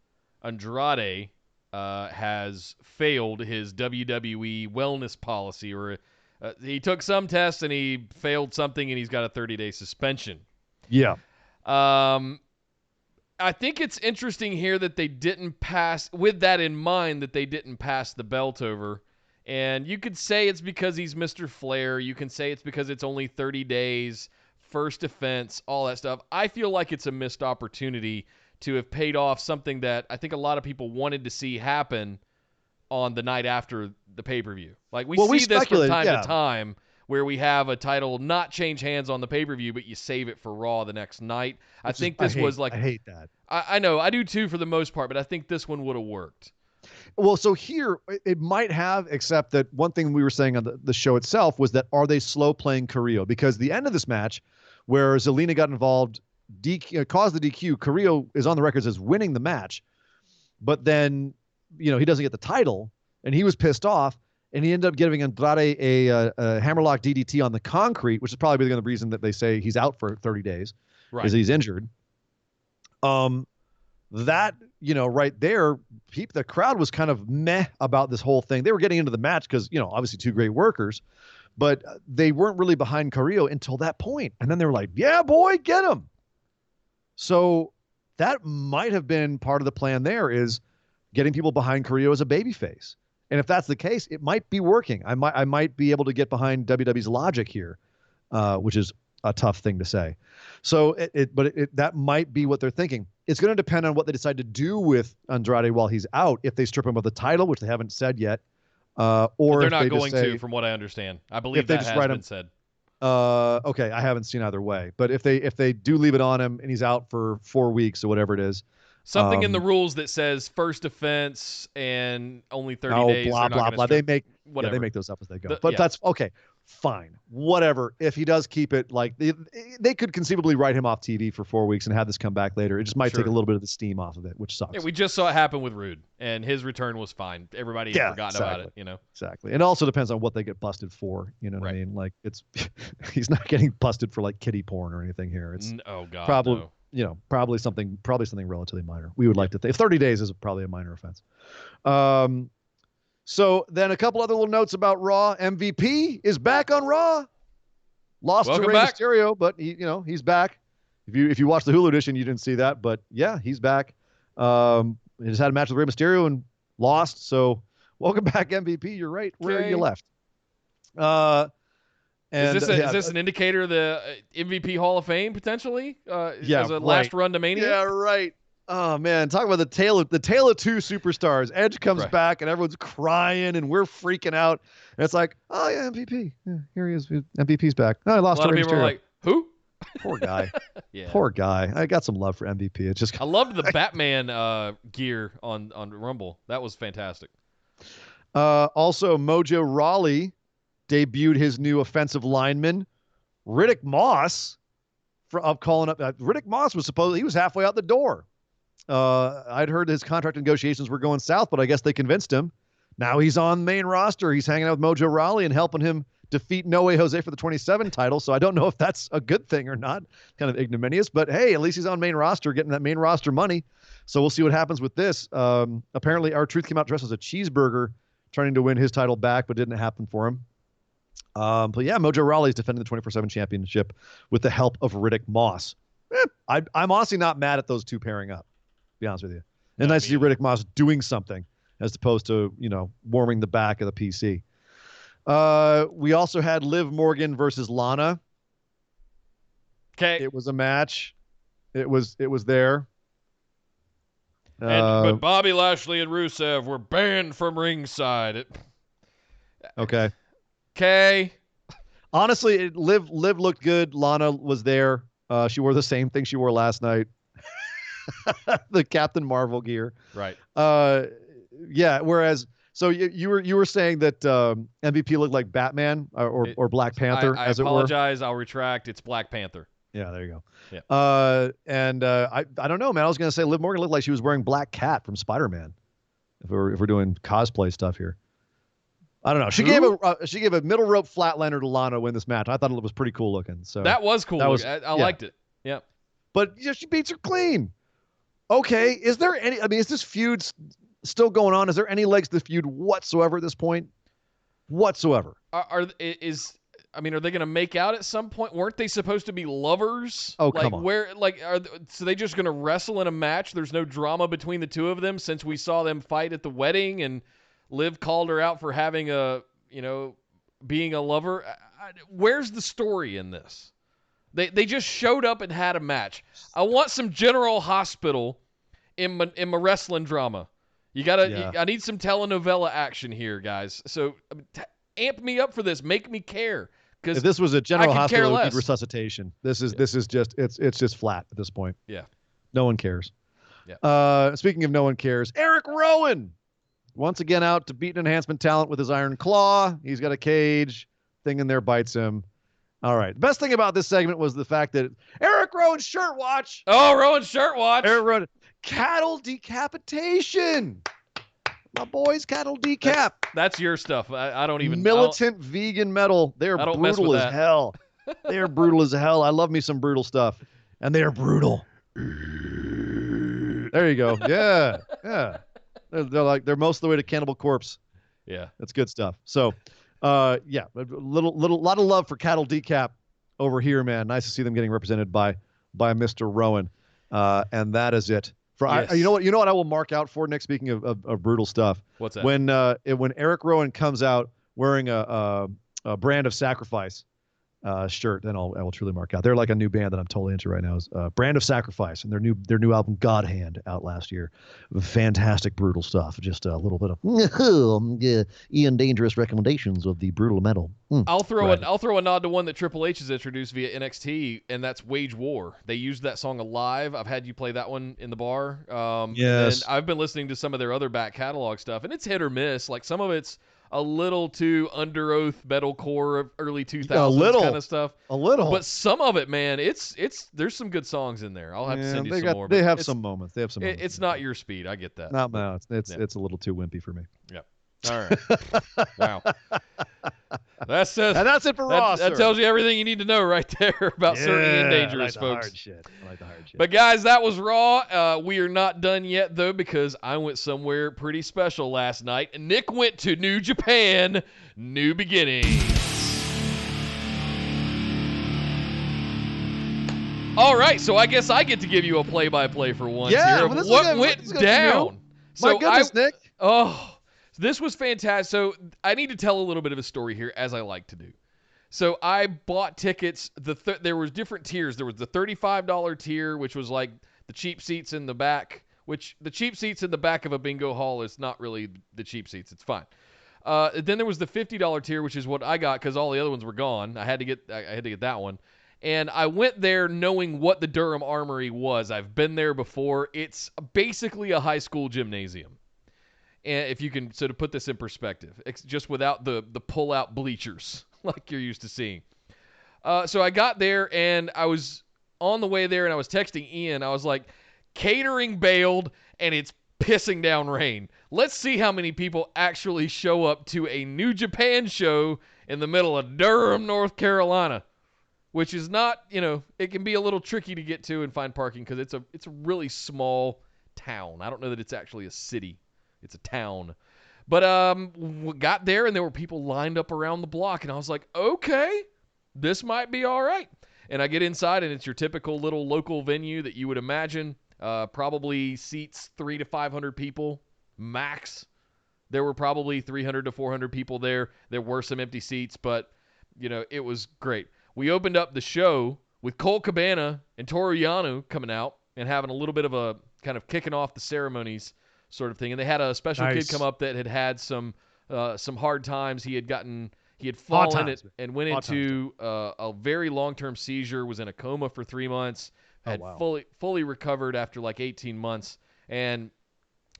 Andrade has failed his WWE wellness policy, or he took some tests and he failed something, and he's got a 30-day suspension. Yeah. I think it's interesting here that they didn't pass, with that in mind, that they didn't pass the belt over. And you could say it's because he's Mr. Flair. You can say it's because it's only 30 days, first offense, all that stuff. I feel like it's a missed opportunity to have paid off something that I think a lot of people wanted to see happen on the night after the pay-per-view. Like, we see this from time to time where we have a title not change hands on the pay-per-view, but you save it for Raw the next night. I think this was like... I hate that. I know. I do too for the most part, but I think this one would have worked. Well, so here it might have, except that one thing we were saying on the show itself was that are they slow playing Carrillo? Because the end of this match, where Zelina got involved, caused the DQ, Carrillo is on the records as winning the match, but then he doesn't get the title, and he was pissed off, and he ended up giving Andrade a hammerlock DDT on the concrete, which is probably the reason that they say he's out for 30 days, right? Is he's injured. That, right there, the crowd was kind of meh about this whole thing. They were getting into the match because, obviously 2 great workers, but they weren't really behind Carrillo until that point. And then they were like, yeah, boy, get him. So that might have been part of the plan there, is getting people behind Carrillo as a babyface. And if that's the case, it might be working. I might be able to get behind WWE's logic here, which is a tough thing to say. So that might be what they're thinking. It's going to depend on what they decide to do with Andrade while he's out. If they strip him of the title, which they haven't said yet, or they're if not they going say, to, from what I understand. I believe that has been said. Okay, I haven't seen either way. But if they do leave it on him and he's out for 4 weeks or whatever it is, something in the rules that says first offense and only 30 days. Blah blah blah. They make whatever. They make those up as they go. But that's okay. fine, whatever. If he does keep it, like they could conceivably write him off TV for 4 weeks and have this come back later. It just might take a little bit of the steam off of it, which sucks. Yeah, we just saw it happen with Rude, and his return was fine. Everybody had forgotten about it, Exactly. And it also depends on what they get busted for. You know what I mean? Like he's not getting busted for like kiddie porn or anything here. It's oh god, probably no. Probably something relatively minor. We would like to think 30 days is probably a minor offense. So then a couple other little notes about Raw. MVP is back on Raw. Lost to Rey Mysterio, but he's back. If you watch the Hulu edition, you didn't see that, but yeah, he's back. He just had a match with Rey Mysterio and lost. So welcome back, MVP. You're right where you left. Is this an indicator of the MVP Hall of Fame potentially? As a last run to Mania. Yeah, right. Oh man, talk about the tale of two superstars. Edge comes back and everyone's crying and we're freaking out. And it's like, oh yeah, MVP. Yeah, here he is. MVP's back. Oh, I lost. A lot of people are like, who? Poor guy. Poor guy. I got some love for MVP. It's just I loved the Batman gear on Rumble. That was fantastic. Also, Mojo Rawley debuted his new offensive lineman, Riddick Moss. Riddick Moss he was halfway out the door. I'd heard his contract negotiations were going south, but I guess they convinced him. Now he's on main roster. He's hanging out with Mojo Rawley and helping him defeat No Way Jose for the 27 title. So I don't know if that's a good thing or not. Kind of ignominious, but hey, at least he's on main roster, getting that main roster money. So we'll see what happens with this. Apparently R-Truth came out dressed as a cheeseburger, trying to win his title back, but didn't happen for him. But yeah, Mojo Rawley is defending the 24/7 championship with the help of Riddick Moss. I'm honestly not mad at those two pairing up, to be honest with you. And nice to see Riddick Moss doing something as opposed to, warming the back of the PC. We also had Liv Morgan versus Lana. Okay. It was a match. It was there. But Bobby Lashley and Rusev were banned from ringside. Okay. Okay. Honestly, Liv looked good. Lana was there. She wore the same thing she wore last night. The Captain Marvel gear. Right. Yeah. Whereas, so you were saying that MVP looked like Batman or Black Panther. I apologize. I'll retract. It's Black Panther. Yeah, there you go. Yeah. I don't know, man. I was gonna say Liv Morgan looked like she was wearing Black Cat from Spider-Man. If we're doing cosplay stuff here. I don't know. She gave a middle rope flatliner to Lana to win this match. I thought it was pretty cool looking. So that was cool. I liked it. Yeah. But she beats her clean. Okay. Is there any? I mean, is this feud still going on? Is there any legs to the feud whatsoever at this point? Whatsoever. Are they going to make out at some point? Weren't they supposed to be lovers? Oh, come on. So they just going to wrestle in a match? There's no drama between the two of them since we saw them fight at the wedding and Liv called her out for having being a lover. Where's the story in this? They just showed up and had a match. I want some General Hospital in my wrestling drama. I need some telenovela action here, guys. So amp me up for this. Make me care. Because if this was a General Hospital, it would be resuscitation. This is just it's just flat at this point. Yeah. No one cares. Yeah. Speaking of no one cares, Eric Rowan. Once again out to beat an enhancement talent with his iron claw. He's got a cage. Thing in there bites him. All right. The best thing about this segment was the fact that Eric Rowan's shirt watch. Oh, Rowan's shirt watch. Eric Rowan. Cattle decapitation. My boys, cattle decap. That's your stuff. I don't even. Militant vegan metal. They are brutal as hell. They are brutal as hell. I love me some brutal stuff. And they are brutal. There you go. Yeah. Yeah. They're most of the way to Cannibal Corpse. Yeah, that's good stuff. So, yeah, a lot of love for Cattle Decap over here, man. Nice to see them getting represented by Mr. Rowan, and that is it. Yes. You know what I will mark out for Nick. Speaking of brutal stuff, what's that? When Eric Rowan comes out wearing a Brand of Sacrifice shirt, then I will truly mark out. They're like a new band that I'm totally into right now. Is Brand of Sacrifice, and their new album God Hand out last year. Fantastic brutal stuff. Just a little bit of Ian Dangerous recommendations of the brutal metal. I'll throw a nod to one that Triple H has introduced via NXT, and that's Wage War. They used that song live. I've had you play that one in the bar. Yes. And I've been listening to some of their other back catalog stuff, and it's hit or miss. Like some of it's a little too under oath metalcore early 2000s kind of stuff. A little. But some of it, man, there's some good songs in there. I'll have to send you some more. They have some moments. They have some moments. It's not your speed. I get that. No, it's a little too wimpy for me. Yep. All right. Wow. That's it for Raw. That tells you everything you need to know right there about Certain and Dangerous, folks. I like the hard shit. But guys, that was Raw. We are not done yet though, because I went somewhere pretty special last night. Nick went to New Japan, New Beginnings. All right, so I guess I get to give you a play-by-play for once here of what went down. My goodness, Nick. Oh, this was fantastic. So I need to tell a little bit of a story here, as I like to do. So I bought tickets. There was different tiers. There was the $35 tier, which was like the cheap seats in the back, which the cheap seats in the back of a bingo hall is not really the cheap seats. It's fine. Then there was the $50 tier, which is what I got because all the other ones were gone. I had to get that one. And I went there knowing what the Durham Armory was. I've been there before. It's basically a high school gymnasium. And if you can sort of put this in perspective, it's just without the pull-out bleachers like you're used to seeing. So I got there, and I was on the way there, and I was texting Ian. I was like, catering bailed, and it's pissing down rain. Let's see how many people actually show up to a New Japan show in the middle of Durham, North Carolina, which is not, it can be a little tricky to get to and find parking because it's a really small town. I don't know that it's actually a city. It's a town. But we got there, and there were people lined up around the block, and I was like, okay, this might be all right. And I get inside, and it's your typical little local venue that you would imagine. Probably seats 300 to 500 people max. There were probably 300 to 400 people there. There were some empty seats, but, it was great. We opened up the show with Colt Cabana and Toru Yano coming out and having a little bit of a kind of kicking off the ceremonies sort of thing. And they had a special kid come up that had some hard times. He had fallen and went into a very long-term seizure, was in a coma for 3 months, had fully recovered after like 18 months. And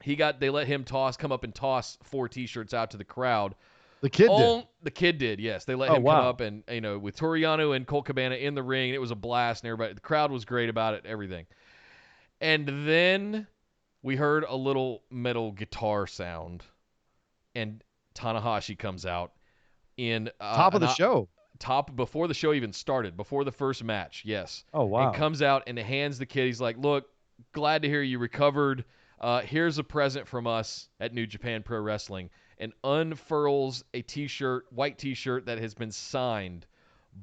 they let him come up and toss 4 T-shirts out to the crowd. The kid did? The kid did, yes. They let him come up and, with Toru Yano and Colt Cabana in the ring, it was a blast, and the crowd was great about it, everything. And then we heard a little metal guitar sound, and Tanahashi comes out in top of the show. Before the show even started, before the first match, yes. Oh, wow. And comes out and hands the kid. He's like, look, glad to hear you recovered. Here's a present from us at New Japan Pro Wrestling, and unfurls a T-shirt, white T-shirt that has been signed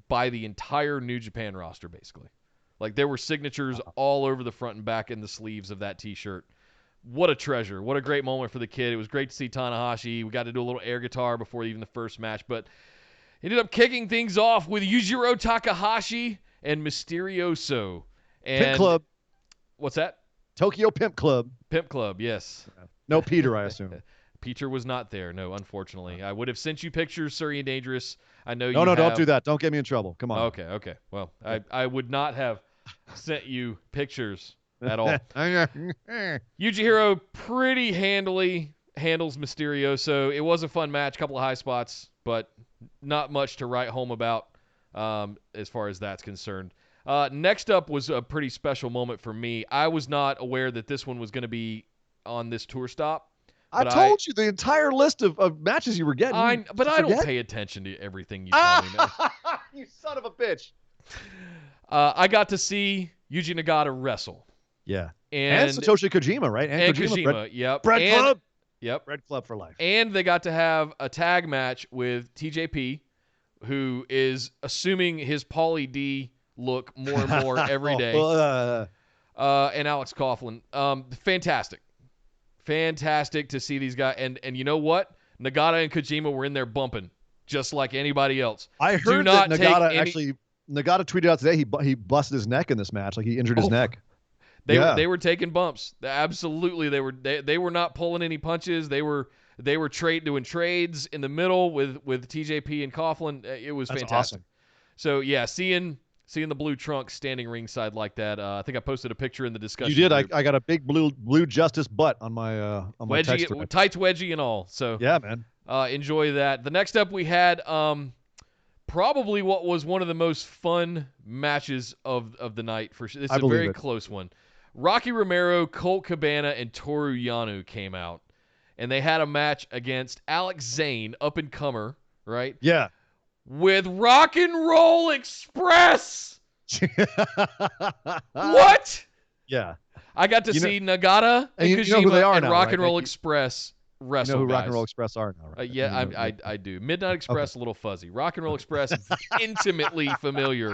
by the entire New Japan roster, basically. Like, there were signatures all over the front and back in the sleeves of that T-shirt. What a treasure. What a great moment for the kid. It was great to see Tanahashi. We got to do a little air guitar before even the first match, but ended up kicking things off with Yujiro Takahashi and Mysterioso. And Pimp Club. What's that? Tokyo Pimp Club. Pimp Club, yes. No Peter, I assume. Peter was not there, no, unfortunately. I would have sent you pictures, Surrey and Dangerous. I know No, don't do that. Don't get me in trouble. Come on. Okay. Well, I would not have sent you pictures at all. Yujiro pretty handily handles Mysterioso. It was a fun match, a couple of high spots, but not much to write home about as far as that's concerned. Next up was a pretty special moment for me. I was not aware that this one was going to be on this tour stop. I told you the entire list of matches you were getting. I don't pay attention to everything you tell me. You son of a bitch. I got to see Yuji Nagata wrestle. Yeah. And Satoshi Kojima, right? And Kojima, yep. Bread Club. Yep. Bread Club for life. And they got to have a tag match with TJP, who is assuming his Paulie D look more and more every day. And Alex Coughlin. Fantastic to see these guys. And you know what? Nagata and Kojima were in there bumping, just like anybody else. I heard that Nagata tweeted out today he busted his neck in this match, like he injured his neck. They were taking bumps. Absolutely, they were not pulling any punches. They were doing trades in the middle with TJP and Coughlin. It was fantastic. Awesome. So yeah, seeing the blue trunk standing ringside like that. I think I posted a picture in the discussion. You did. I got a big blue Justice butt on my on my text thread. Tights wedgie and all. So yeah, man. Enjoy that. The next up we had probably what was one of the most fun matches of the night. For sure. This is a very close one. Rocky Romero, Colt Cabana, and Toru Yano came out. And they had a match against Alex Zane, up-and-comer, right? Yeah. With Rock and Roll Express. What? Yeah. I got to see Nagata and Kojima and Rock and Roll Express wrestle. You know who guys. Rock and Roll Express are now, right? Yeah, I do. Midnight Express, a little fuzzy. Rock and Roll Express, intimately familiar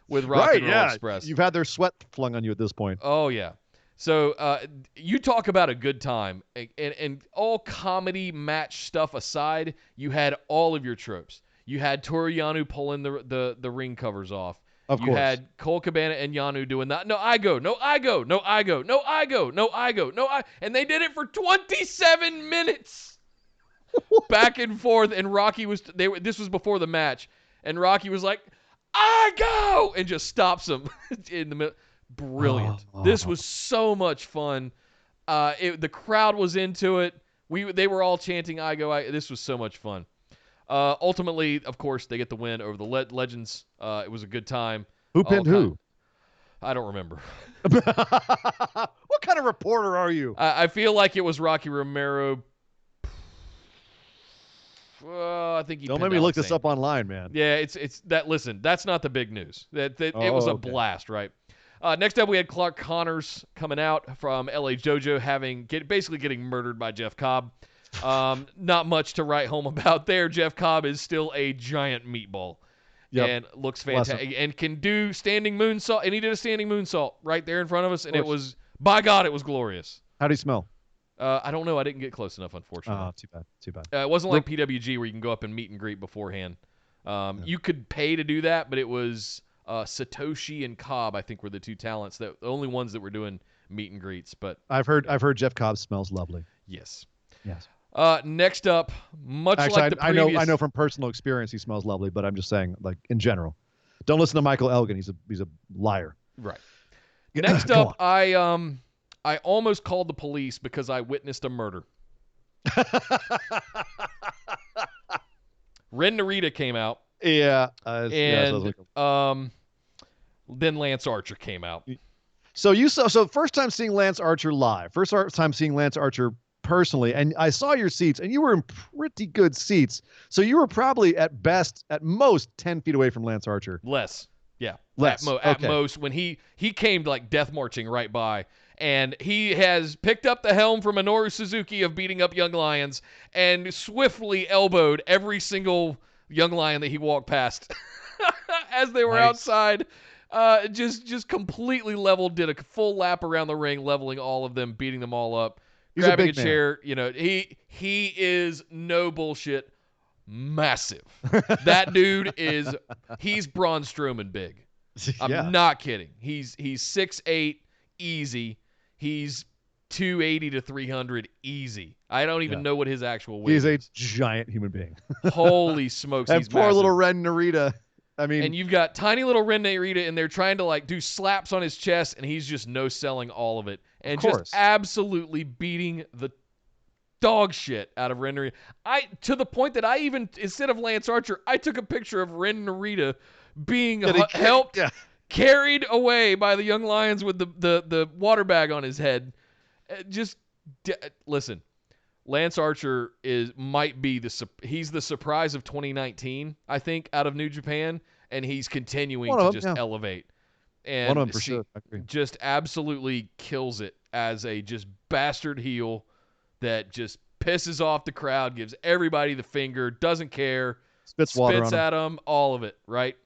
with Rock and Roll Express. You've had their sweat flung on you at this point. Oh, yeah. So you talk about a good time. And all comedy match stuff aside, you had all of your tropes. You had Toru Yano pulling the ring covers off. Of course. You had Colt Cabana and Yano doing that. No, I go. No, I go. No, I go. No, I go. No, I go. No, I. And they did it for 27 minutes. Back and forth. And Rocky was. This was before the match. And Rocky was like, I go! And just stops him in the middle. Brilliant. This was so much fun. The crowd was into it. They were all chanting, I go. This was so much fun. Ultimately, of course, they get the win over the Legends. It was a good time. Who pinned who? I don't remember. What kind of reporter are you? I feel like it was Rocky Romero. I think he. Don't let me look this up online, man. Yeah, it's that. Listen, that's not the big news. It was a blast, right? Next up, we had Clark Connors coming out from LA Dojo, basically getting murdered by Jeff Cobb. Not much to write home about there. Jeff Cobb is still a giant meatball. Yep. And looks fantastic and can do standing moonsault. And he did a standing moonsault right there in front of us. And it was, by God, it was glorious. How do you smell? I don't know. I didn't get close enough, unfortunately. Oh, too bad. Too bad. It wasn't like PWG where you can go up and meet and greet beforehand. You could pay to do that, but it was Satoshi and Cobb, I think, were the two talents, the only ones that were doing meet and greets. But I've heard Jeff Cobb smells lovely. Yes. Yes. Next up, like the previous... I know from personal experience he smells lovely, but I'm just saying, like, in general. Don't listen to Michael Elgin. He's a liar. Right. Next up, I almost called the police because I witnessed a murder. Ren Narita came out. Yeah. Then Lance Archer came out. So first time seeing Lance Archer live. First time seeing Lance Archer personally, and I saw your seats, and you were in pretty good seats. So you were probably at most 10 feet away from Lance Archer. Less. Yeah. Less. At most, when he came like death marching right by, and he has picked up the helm from Minoru Suzuki of beating up Young Lions and swiftly elbowed every single Young Lion that he walked past as they were outside. Just completely leveled, did a full lap around the ring, leveling all of them, beating them all up. He's grabbing a big chair, man. He is no bullshit massive. That dude he's Braun Strowman big. I'm not kidding. He's 6'8", easy. He's 280 to 300 easy. I don't even know what his actual weight is. He's a giant human being. Holy smokes, and he's poor massive. little Ren Narita. I mean, and you've got tiny little Ren Narita, and they're trying to like do slaps on his chest, and he's just no-selling all of it. And just absolutely beating the dog shit out of Ren Narita. To the point that I even, instead of Lance Archer, I took a picture of Ren Narita being helped, carried away by the Young Lions with the water bag on his head. Listen, Lance Archer might be he's the surprise of 2019, I think, out of New Japan, and he's continuing to just elevate. And one of them for sure. Just absolutely kills it as a just bastard heel that just pisses off the crowd, gives everybody the finger, doesn't care, spits water on at them, all of it, right?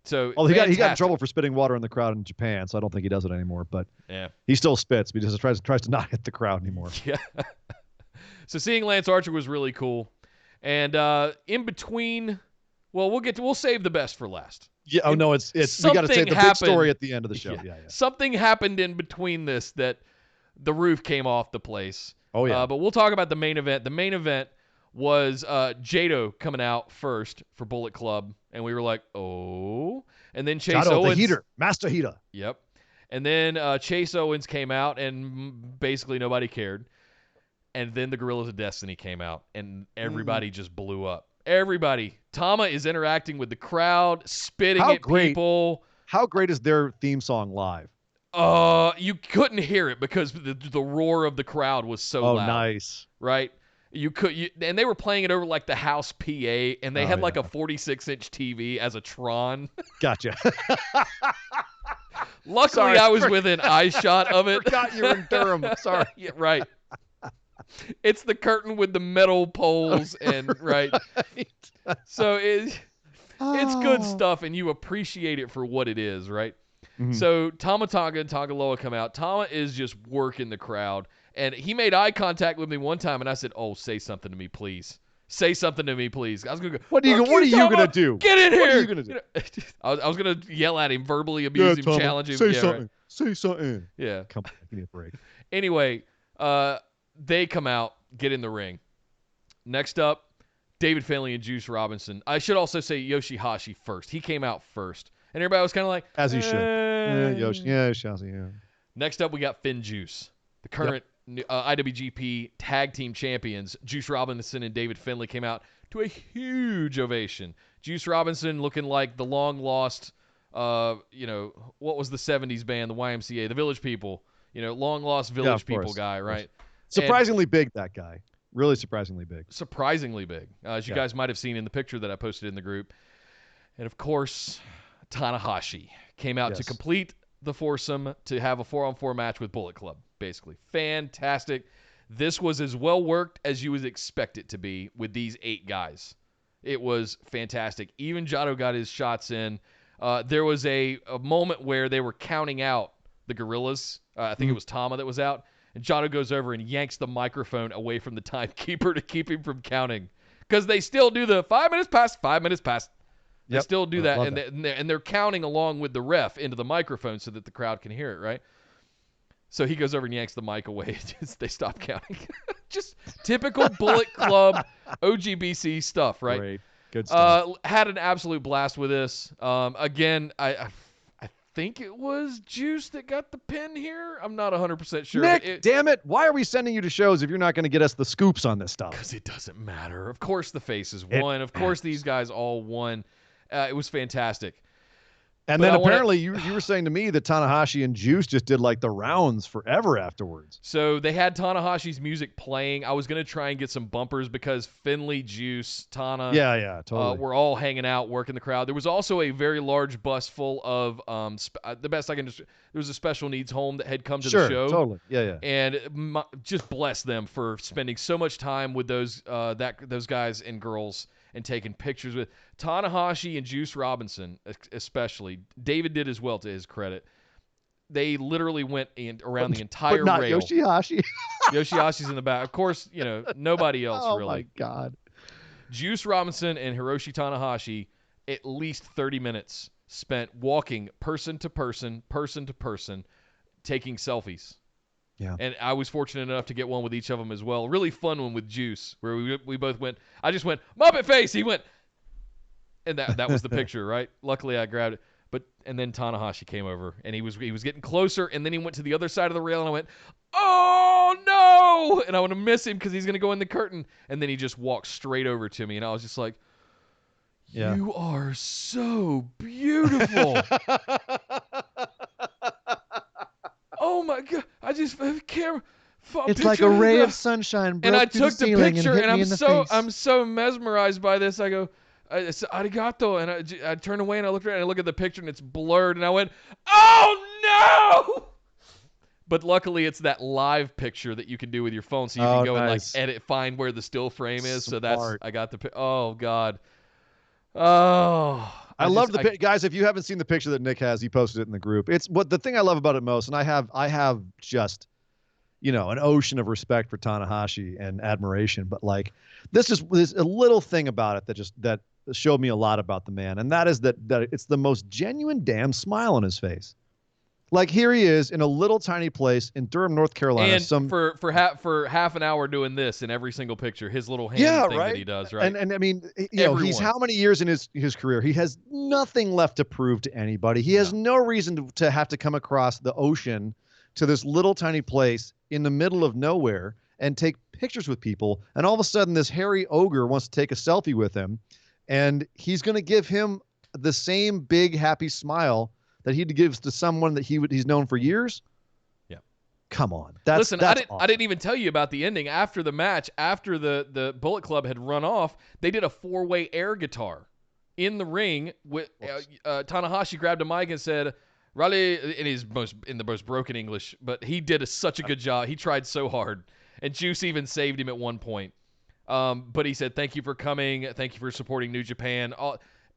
So he got in trouble for spitting water in the crowd in Japan, so I don't think he does it anymore. But he still spits because he tries to not hit the crowd anymore. Yeah. So seeing Lance Archer was really cool, and in between, well, we'll save the best for last. Yeah. Oh no, it's we got to save the big story at the end of the show. Yeah. Something happened in between this that the roof came off the place. Oh yeah. But we'll talk about the main event. The main event was Jado coming out first for Bullet Club, and we were like, oh. And then Chase Owens, the heater, master heater. Yep. And then Chase Owens came out, and basically nobody cared. And then the Gorillas of Destiny came out, and everybody just blew up. Everybody. Tama is interacting with the crowd, spitting at people. How great is their theme song live? You couldn't hear it because the roar of the crowd was so loud. Oh, nice. Right? And they were playing it over like the house PA, and they had like a 46-inch TV as a Tron. Gotcha. Luckily, I was within eye shot of it. I forgot you were in Durham. Sorry. Yeah, right. It's the curtain with the metal poles and right. So it's good stuff, and you appreciate it for what it is, right? Mm-hmm. So Tama Tonga and Tangaloa come out. Tama is just working the crowd, and he made eye contact with me one time, and I said, "Oh, say something to me, please. Say something to me, please." I was gonna go. What are you gonna do? Get in here! What are you gonna do? I was gonna yell at him, verbally abuse him, Tama, challenge him. Say something. Right. Say something. Yeah. Come on, give me a break. Anyway, they come out, get in the ring. Next up, David Finlay and Juice Robinson. I should also say Yoshihashi first. He came out first. And everybody was kind of like, as he should. Yeah, Yoshihashi, yeah. Next up, we got Finn Juice, the current IWGP Tag Team Champions. Juice Robinson and David Finlay came out to a huge ovation. Juice Robinson looking like the long-lost, what was the 70s band, the YMCA, the Village People. Long-lost Village People guy, right? Surprisingly big, that guy. Really surprisingly big. Surprisingly big, as you guys might have seen in the picture that I posted in the group. And, of course, Tanahashi came out to complete the foursome to have a 4-on-4 match with Bullet Club, basically. Fantastic. This was as well worked as you would expect it to be with these 8 guys. It was fantastic. Even Jado got his shots in. There was a moment where they were counting out the Gorillas. I think it was Tama that was out. And Jado goes over and yanks the microphone away from the timekeeper to keep him from counting. Because they still do the 5 minutes past, 5 minutes past. They still do that, and they're counting along with the ref into the microphone so that the crowd can hear it, right? So he goes over and yanks the mic away. They stop counting. Just typical Bullet Club OGBC stuff, right? Great. Good stuff. Had an absolute blast with this. Again, I think it was Juice that got the pin here. I'm not 100% sure. Nick, damn it. Why are we sending you to shows if you're not going to get us the scoops on this stuff? Because it doesn't matter. Of course the faces won. Of course these guys all won. It was fantastic. And then apparently you were saying to me that Tanahashi and Juice just did like the rounds forever afterwards. So they had Tanahashi's music playing. I was going to try and get some bumpers because Finlay, Juice, Tana totally. Were all hanging out, working the crowd. There was also a very large bus full of, the best I can just, there was a special needs home that had come to the show. Totally. Yeah. And just bless them for spending so much time with those guys and girls and taking pictures with Tanahashi and Juice Robinson, especially. David did as well, to his credit. They literally went around the entire but not rail. Yoshihashi. Yosihashi's in the back. Of course, nobody else really. Oh, my God. Juice Robinson and Hiroshi Tanahashi, at least 30 minutes spent walking person to person, taking selfies. Yeah. And I was fortunate enough to get one with each of them as well. Really fun one with Juice, where we both went. I just went, Muppet face. He went. And that was the picture, right? Luckily, I grabbed it. And then Tanahashi came over, and he was getting closer, and then he went to the other side of the rail, and I went, oh, no! And I want to miss him because he's going to go in the curtain. And then he just walked straight over to me, and I was just like, you are so beautiful. Oh my God! I just camera. It's like a ray of sunshine. And I took the picture, and I'm so mesmerized by this. I go, it's arigato, and I turned away and I looked around and I look at the picture and it's blurred, and I went, oh no! But luckily, it's that live picture that you can do with your phone, so you can go and like edit, find where the still frame is. Smart. So I got the. Oh God. Oh. I love the guys. If you haven't seen the picture that Nick has, he posted it in the group. It's the thing I love about it most, and I have just, an ocean of respect for Tanahashi and admiration. But like, there's a little thing about it that showed me a lot about the man, and that is that it's the most genuine damn smile on his face. Like, here he is in a little tiny place in Durham, North Carolina. And for half an hour doing this in every single picture, his little hand thing that he does, right? And I mean, he's how many years in his career? He has nothing left to prove to anybody. He has no reason to have to come across the ocean to this little tiny place in the middle of nowhere and take pictures with people, and all of a sudden this hairy ogre wants to take a selfie with him, and he's going to give him the same big happy smile that he gives to someone that he's known for years. Yeah. Come on. Listen, that's I didn't even tell you about the ending. After the match, after the Bullet Club had run off, they did a 4-way air guitar in the ring. With Tanahashi grabbed a mic and said, Raleigh, in the most broken English, but he did such a good job. He tried so hard. And Juice even saved him at one point. But he said, thank you for coming. Thank you for supporting New Japan.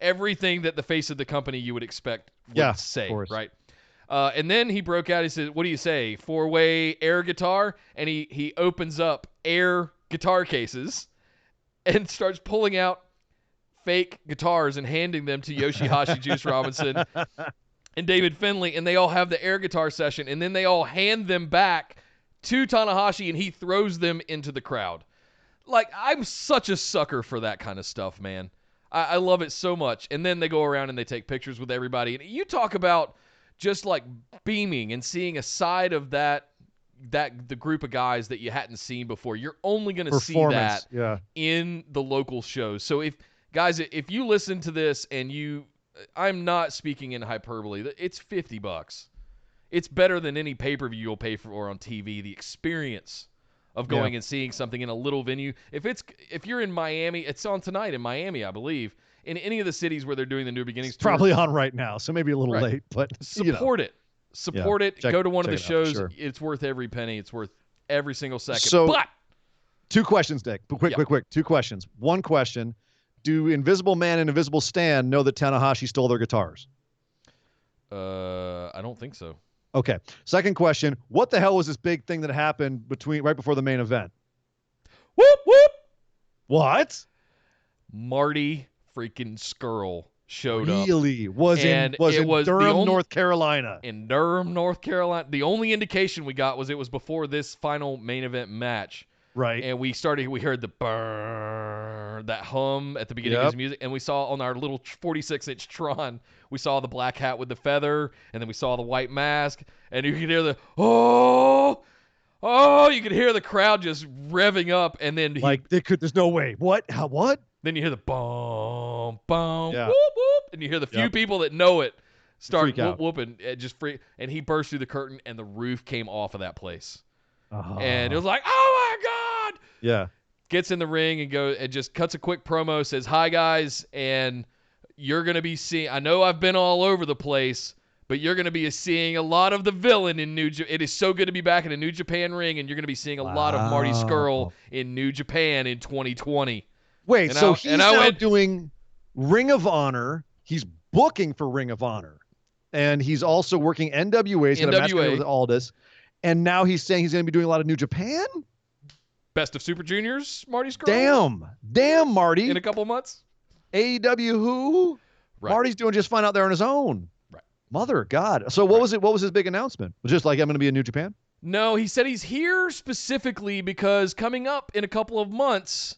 Everything that the face of the company you would expect would say, right? And then he broke out. He said, what do you say? 4-way air guitar? And he opens up air guitar cases and starts pulling out fake guitars and handing them to Yoshihashi Juice Robinson and David Finlay, and they all have the air guitar session, and then they all hand them back to Tanahashi, and he throws them into the crowd. Like, I'm such a sucker for that kind of stuff, man. I love it so much. And then they go around and they take pictures with everybody. And you talk about just like beaming and seeing a side of the group of guys that you hadn't seen before. You're only going to see that in the local shows. So if you listen to this and I'm not speaking in hyperbole, it's $50. It's better than any pay-per-view you'll pay for on TV. The experience of going and seeing something in a little venue. If you're in Miami, it's on tonight in Miami, I believe. In any of the cities where they're doing the New Beginnings tour. Probably on right now, so maybe a little late, but support it. Support it. Go to one of the shows. Sure. It's worth every penny. It's worth every single second. So, two questions, Dick. Quick. 2 questions. One question: do Invisible Man and Invisible Stan know that Tanahashi stole their guitars? I don't think so. Okay. Second question: what the hell was this big thing that happened right before the main event? Whoop whoop. What? Marty freaking Skrull showed up. Really? Was in Durham, North Carolina. In Durham, North Carolina. The only indication we got was it was before this final main event match. Right. And we heard the burr, that hum at the beginning of his music, and we saw on our little 46-inch Tron, we saw the black hat with the feather, and then we saw the white mask, and you could hear the, you could hear the crowd just revving up, and then there's no way. What? How? What? Then you hear the boom, boom, whoop, whoop, and you hear the few people that know it start whooping, and he burst through the curtain, and the roof came off of that place. And it was like, oh my God! Yeah. Gets in the ring and just cuts a quick promo, says, hi guys, and you're going to be seeing, I know I've been all over the place, but you're going to be seeing a lot of the villain in New Japan. It is so good to be back in a New Japan ring, and you're going to be seeing a lot of Marty Skrull in New Japan in 2020. Wait, he's now doing Ring of Honor. He's booking for Ring of Honor. And he's also working NWA. He's got a match with Aldis. And now he's saying he's going to be doing a lot of New Japan? Best of Super Juniors, Marty Skrull? Damn, Marty. In a couple months? AEW who? Right. Marty's doing just fine out there on his own. Right. Mother of God. So what was it? What was his big announcement? Was it just like, I'm going to be in New Japan? No, he said he's here specifically because coming up in a couple of months,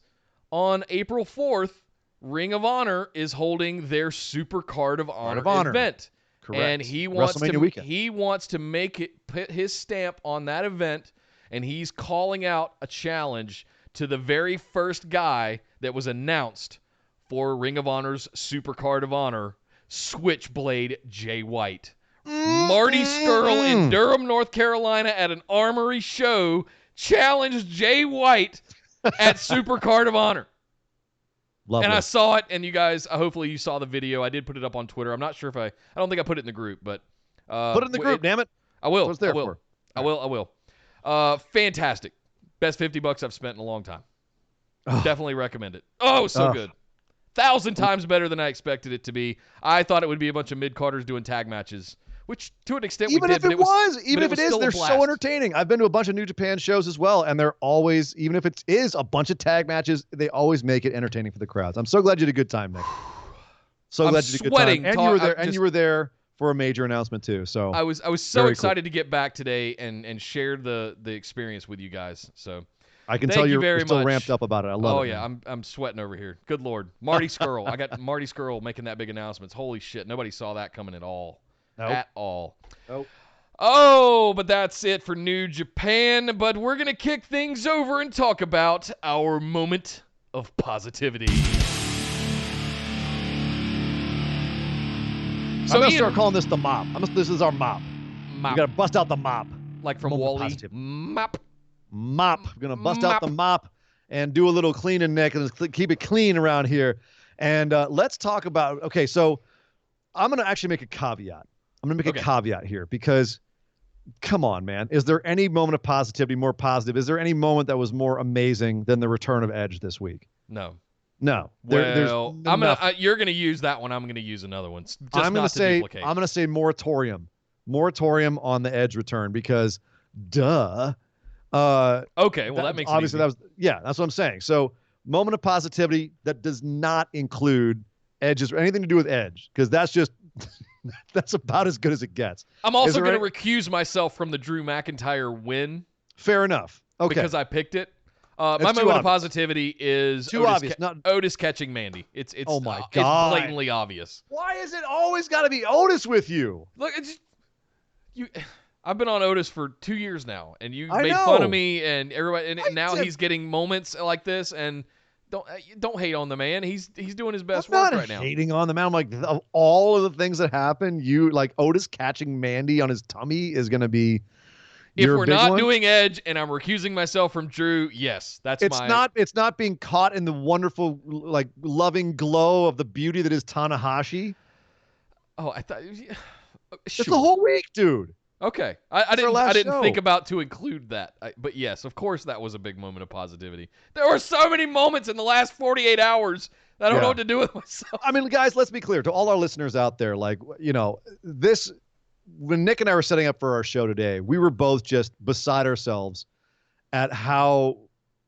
on April 4th, Ring of Honor is holding their Super Card of Honor event. Correct. And he wants to put his stamp on that event, and he's calling out a challenge to the very first guy that was announced for Ring of Honor's Super Card of Honor, Switchblade Jay White. Marty Skrull in Durham, North Carolina at an Armory show challenged Jay White at Super Card of Honor. Lovely. And I saw it, and you guys, hopefully you saw the video. I did put it up on Twitter. I'm not sure if I don't think I put it in the group, but put it in the group, damn it. I will. That's what it's there for. I will. Fantastic. Best $50 I've spent in a long time. Definitely recommend it. Oh, so good. 1,000 times better than I expected it to be. I thought it would be a bunch of mid-carders doing tag matches, which to an extent even we did. Even if it is, they're so entertaining. I've been to a bunch of New Japan shows as well, and they're always, even if it is a bunch of tag matches, they always make it entertaining for the crowds. I'm so glad you had a good time, Nick. So glad you had a good time. And you were there, and you were there for a major announcement too. So I was so excited to get back today and share the experience with you guys. So I can tell you're still ramped up about it. I love it. Oh yeah, I'm sweating over here. Good Lord, Marty Skrull. I got Marty Skrull making that big announcements. Holy shit, nobody saw that coming at all. Nope. At all. Nope. Oh, but that's it for New Japan. But we're going to kick things over and talk about our moment of positivity. So I'm going to start calling this the mop. This is our mop. Mop. We got to bust out the mop. Like from Wall-E. Mop. Mop. We're going to bust out the mop and do a little cleaning, Nick, and keep it clean around here. And let's talk about, okay, so I'm going to actually make a caveat. I'm going to make a caveat here because, come on, man. Is there any moment of positivity more positive? Is there any moment that was more amazing than the return of Edge this week? No. No. Well, you're going to use that one. I'm going to use another one. I'm going to say moratorium. Moratorium on the Edge return because, duh. Okay, well, that makes it obviously easy. That's what I'm saying. So, moment of positivity that does not include Edge's or anything to do with Edge because that's just that's about as good as it gets. I'm also going to recuse myself from the Drew McIntyre win. Fair enough. Okay. Because I picked it. My moment of positivity is Otis catching Mandy. It's oh my God. It's blatantly obvious. Why is it always got to be Otis with you? Look, I've been on Otis for 2 years now, and you made fun of me and everybody, and now he's getting moments like this, and don't hate on the man. He's doing his best work right now. I'm not hating on the man. I'm like, of all of the things that happen, you like Otis catching Mandy on his tummy is going to be. If we're not doing Edge and I'm recusing myself from Drew, yes, it's not being caught in the wonderful, like, loving glow of the beauty that is Tanahashi. Oh, I thought sure. It's the whole week, dude. Okay, I didn't think about to include that, but yes, of course, that was a big moment of positivity. There were so many moments in the last 48 hours that I don't know what to do with myself. I mean, guys, let's be clear to all our listeners out there. Like, this. When Nick and I were setting up for our show today, we were both just beside ourselves at how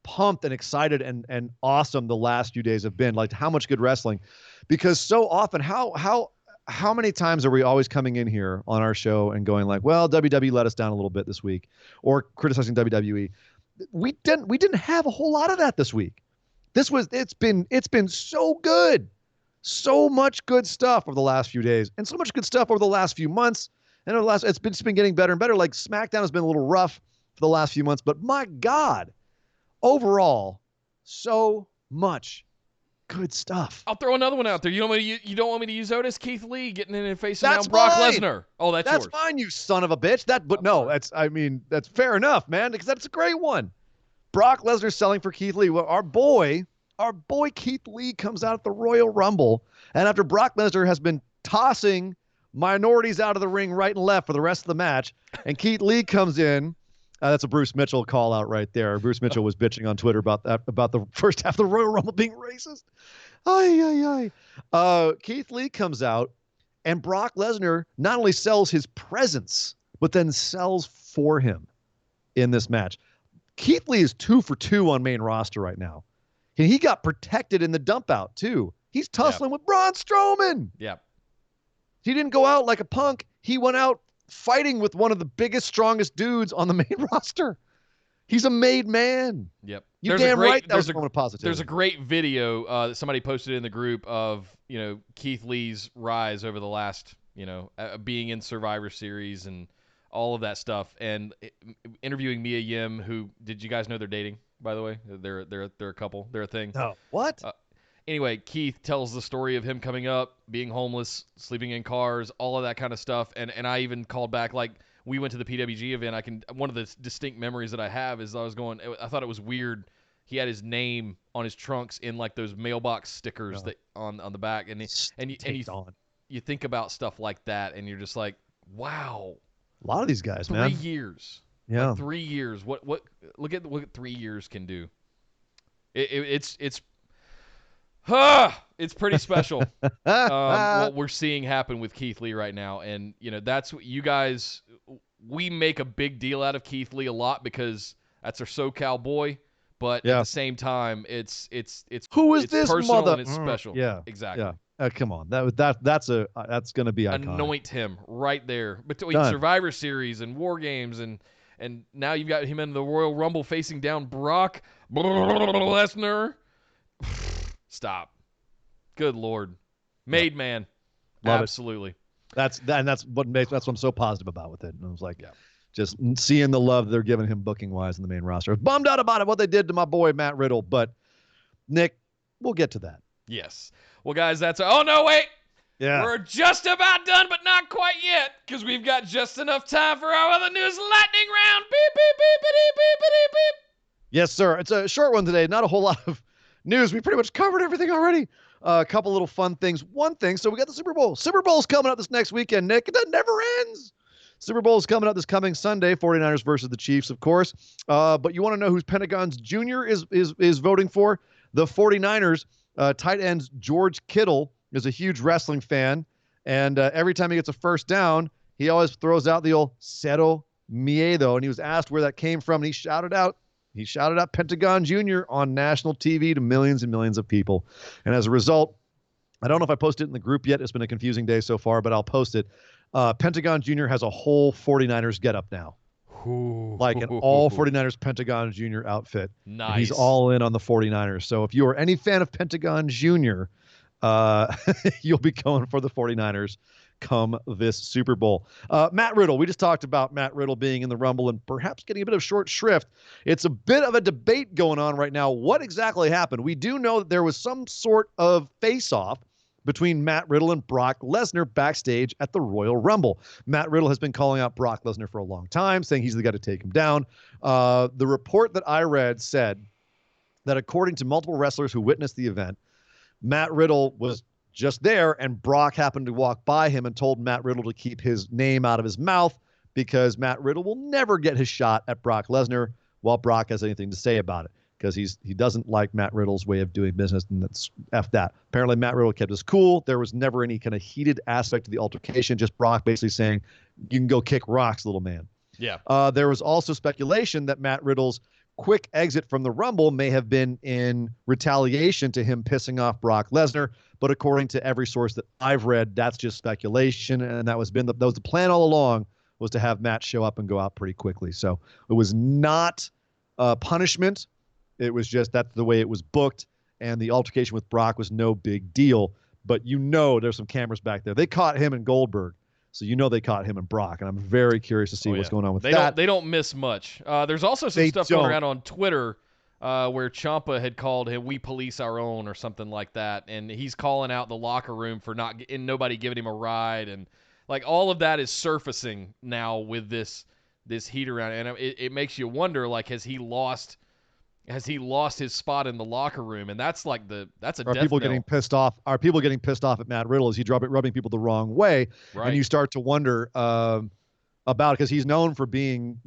pumped and excited and awesome the last few days have been. Like how much good wrestling, because so often, how many times are we always coming in here on our show and going like, well, WWE let us down a little bit this week, or criticizing WWE. We didn't have a whole lot of that this week. It's been so good, so much good stuff over the last few days, and so much good stuff over the last few months. And it's been getting better and better. Like SmackDown has been a little rough for the last few months, but my God, overall, so much good stuff. I'll throw another one out there. You don't want me to use Otis? Keith Lee getting in and facing down Brock Lesnar. Oh, that's yours. That's fine, you son of a bitch. That's fair enough, man, because that's a great one. Brock Lesnar selling for Keith Lee. Well, our boy Keith Lee comes out at the Royal Rumble, and after Brock Lesnar has been tossing minorities out of the ring right and left for the rest of the match, and Keith Lee comes in. That's a Bruce Mitchell call out right there. Bruce Mitchell was bitching on Twitter about the first half of the Royal Rumble being racist. Keith Lee comes out, and Brock Lesnar not only sells his presence, but then sells for him in this match. Keith Lee is 2 for 2 on main roster right now. And he got protected in the dump out too. He's tussling with Braun Strowman. Yeah. He didn't go out like a punk. He went out fighting with one of the biggest, strongest dudes on the main roster. He's a made man. Yep. You're damn right. That was a moment of positivity. There's a great video that somebody posted in the group of Keith Lee's rise over the last being in Survivor Series and all of that stuff, and interviewing Mia Yim. Who did you guys know they're dating? By the way, they're a couple. They're a thing. Oh, what? Anyway, Keith tells the story of him coming up, being homeless, sleeping in cars, all of that kind of stuff. And I even called back, like, we went to the PWG event. One of the distinct memories that I have is I thought it was weird. He had his name on his trunks in like those mailbox stickers that on the back. You think about stuff like that and you're just like, wow. A lot of these guys, 3 man. 3 years. Yeah. Like 3 years. Look at what 3 years can do. It's pretty special what we're seeing happen with Keith Lee right now. And, that's what you guys – we make a big deal out of Keith Lee a lot because that's our SoCal boy. But at the same time, it's who is it's this personal mother? And it's special. Yeah. Exactly. Yeah. Come on. That's going to be iconic. Anoint him right there. Between Survivor Series and War Games and now you've got him in the Royal Rumble facing down Brock Lesnar. Stop. Good Lord. Made man. Love Absolutely. It. That's what I'm so positive about with it. And I was like, just seeing the love they're giving him booking wise in the main roster. I was bummed out about it, what they did to my boy Matt Riddle, but Nick, we'll get to that. Yes. Well, guys, oh no, wait. Yeah. We're just about done, but not quite yet, because we've got just enough time for our other news lightning round. Beep, beep, beep, beep, beep, beep, beep. Yes, sir. It's a short one today. Not a whole lot of news. We pretty much covered everything already. A couple little fun things. One thing, so we got the Super Bowl. Super Bowl's coming up this next weekend, Nick. That never ends. Super Bowl's coming up this coming Sunday. 49ers versus the Chiefs, of course. But you want to know who's Pentagon's Jr. is voting for? The 49ers tight ends George Kittle is a huge wrestling fan. And every time he gets a first down, he always throws out the old Cero Miedo. And he was asked where that came from, and he shouted out Pentagon Jr. on national TV to millions and millions of people. And as a result, I don't know if I posted it in the group yet. It's been a confusing day so far, but I'll post it. Pentagon Jr. has a whole 49ers getup now. Like an all 49ers Pentagon Jr. outfit. Nice. And he's all in on the 49ers. So if you are any fan of Pentagon Jr., you'll be going for the 49ers come this Super Bowl. Matt Riddle, we just talked about Matt Riddle being in the Rumble and perhaps getting a bit of short shrift. It's a bit of a debate going on right now. What exactly happened? We do know that there was some sort of face-off between Matt Riddle and Brock Lesnar backstage at the Royal Rumble. Matt Riddle has been calling out Brock Lesnar for a long time, saying he's the guy to take him down. The report that I read said that according to multiple wrestlers who witnessed the event, Matt Riddle was just there, and Brock happened to walk by him and told Matt Riddle to keep his name out of his mouth because Matt Riddle will never get his shot at Brock Lesnar while Brock has anything to say about it, because he doesn't like Matt Riddle's way of doing business, and that's F that. Apparently, Matt Riddle kept his cool. There was never any kind of heated aspect to the altercation, just Brock basically saying, you can go kick rocks, little man. Yeah. There was also speculation that Matt Riddle's quick exit from the Rumble may have been in retaliation to him pissing off Brock Lesnar, but according to every source that I've read, that's just speculation, and that was the plan all along, was to have Matt show up and go out pretty quickly. So it was not punishment. It was just that's the way it was booked, and the altercation with Brock was no big deal. But there's some cameras back there. They caught him and Goldberg, so they caught him and Brock, and I'm very curious to see what's going on with that. They don't miss much. There's also some stuff going around on Twitter where Ciampa had called him "We police our own" or something like that, and he's calling out the locker room for nobody giving him a ride, and like all of that is surfacing now with this heat around, and it makes you wonder, like, has he lost his spot in the locker room? And that's a death people knell. getting pissed off? Are people getting pissed off at Matt Riddle? Is he rubbing people the wrong way? Right. And you start to wonder about it, because he's known for being,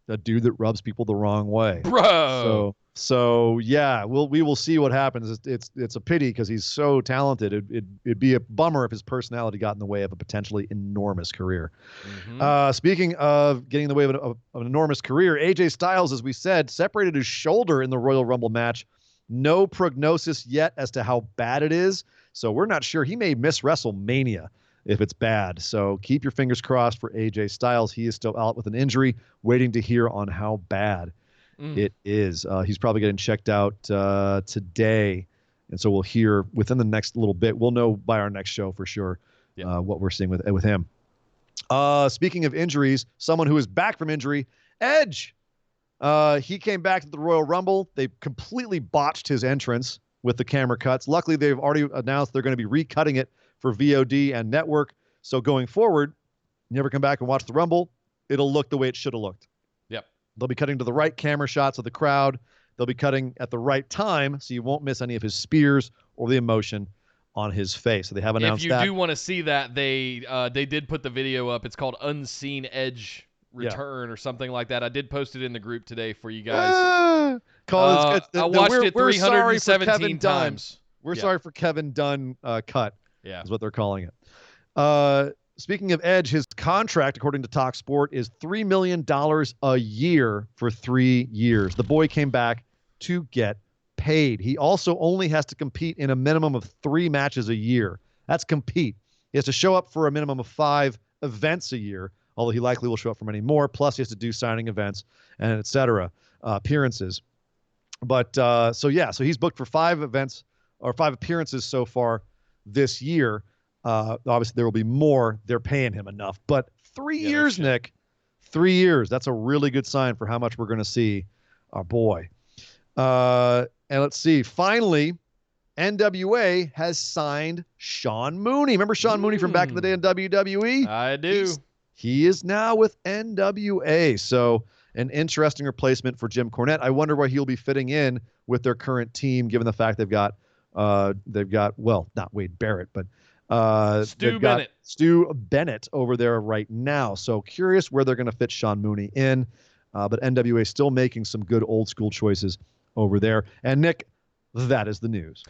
a dude that rubs people the wrong way. Bro. So yeah, we will see what happens. It's a pity because he's so talented. It'd be a bummer if his personality got in the way of a potentially enormous career. Mm-hmm. Speaking of getting in the way of an enormous career, AJ Styles, as we said, separated his shoulder in the Royal Rumble match. No prognosis yet as to how bad it is. So we're not sure. He may miss WrestleMania if it's bad. So keep your fingers crossed for AJ Styles. He is still out with an injury, waiting to hear on how bad it is. He's probably getting checked out today. And so we'll hear within the next little bit. We'll know by our next show for sure what we're seeing with him. Speaking of injuries, someone who is back from injury, Edge. He came back to the Royal Rumble. They completely botched his entrance with the camera cuts. Luckily, they've already announced they're going to be recutting it for VOD and network. So going forward, you ever come back and watch the Rumble, it'll look the way it should have looked. Yep. They'll be cutting to the right camera shots of the crowd. They'll be cutting at the right time, so you won't miss any of his spears or the emotion on his face. So they have announced that. If you do want to see that, they did put the video up. It's called Unseen Edge Return or something like that. I did post it in the group today for you guys. I watched it 317 times. We're sorry for Kevin Dunn cut. Yeah, is what they're calling it. Speaking of Edge, his contract, according to TalkSport, is $3 million a year for 3 years. The boy came back to get paid. He also only has to compete in a minimum of 3 matches a year. That's compete. He has to show up for a minimum of 5 events a year, although he likely will show up for many more. Plus, he has to do signing events and et cetera, appearances. But so he's booked for 5 events or 5 appearances so far this year. Obviously, there will be more. They're paying him enough. But 3 years, Nick, 3 years. That's a really good sign for how much we're going to see our boy. And let's see. Finally, NWA has signed Sean Mooney. Remember Sean Mooney from back in the day in WWE? I do. He is now with NWA. So an interesting replacement for Jim Cornette. I wonder where he'll be fitting in with their current team, given the fact they've got well, not Wade Barrett, but Stu Bennett. Stu Bennett over there right now. So curious where they're going to fit Sean Mooney in. But NWA still making some good old school choices over there. And Nick, that is the news.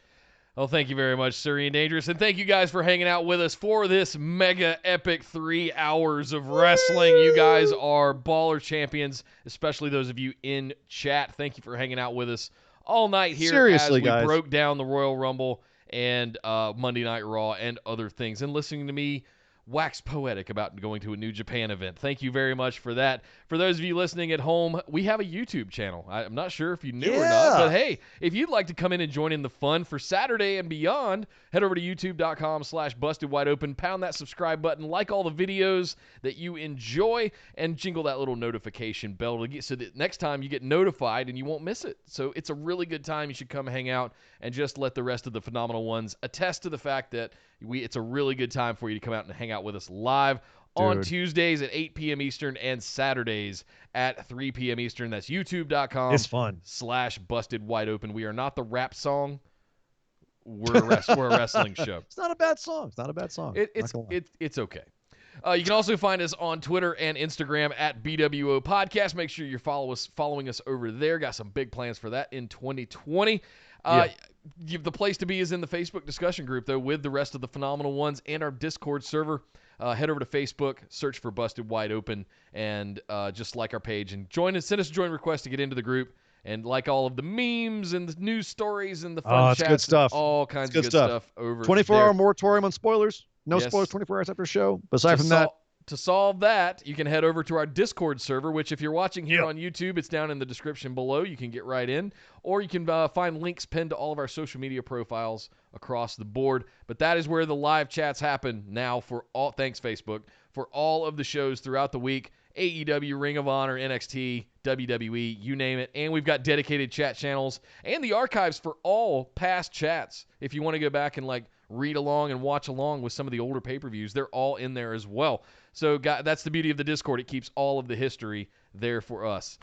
Well, thank you very much, Sir Ian Dangerous. And thank you guys for hanging out with us for this mega epic 3 hours of wrestling. You guys are baller champions, especially those of you in chat. Thank you for hanging out with us all night here. Seriously, as we guys. broke down the Royal Rumble and Monday Night Raw and other things, and listening to me wax poetic about going to a New Japan event. Thank you very much for that. For those of you listening at home, we have a YouTube channel. I'm not sure if you knew or not, but hey, if you'd like to come in and join in the fun for Saturday and beyond, head over to youtube.com/bustedwideopen, pound that subscribe button, like all the videos that you enjoy, and jingle that little notification bell to get so that next time you get notified and you won't miss it. So it's a really good time. You should come hang out and just let the rest of the phenomenal ones attest to the fact that it's a really good time for you to come out and hang out with us live on Tuesdays at 8 p.m. Eastern and Saturdays at 3 p.m. Eastern. That's youtube.com. It's fun. /bustedwideopen. We are not the rap song. We're a wrestling show. It's not a bad song. It's okay. You can also find us on Twitter and Instagram at BWO Podcast. Make sure you're following us over there. Got some big plans for that in 2020. The place to be is in the Facebook discussion group, though, with the rest of the phenomenal ones and our Discord server. Head over to Facebook, search for Busted Wide Open, and just like our page and send us a join request to get into the group. And like all of the memes and the news stories and the fun chats, good stuff. All kinds of good stuff over 24-hour moratorium on spoilers. No spoilers 24 hours after show. But aside from that, to solve that, you can head over to our Discord server, which if you're watching here on YouTube, it's down in the description below. You can get right in. Or you can find links pinned to all of our social media profiles across the board. But that is where the live chats happen now thanks Facebook, for all of the shows throughout the week. AEW, Ring of Honor, NXT, WWE, you name it. And we've got dedicated chat channels and the archives for all past chats. If you want to go back and read along and watch along with some of the older pay-per-views, they're all in there as well. So that's the beauty of the Discord. It keeps all of the history there for us.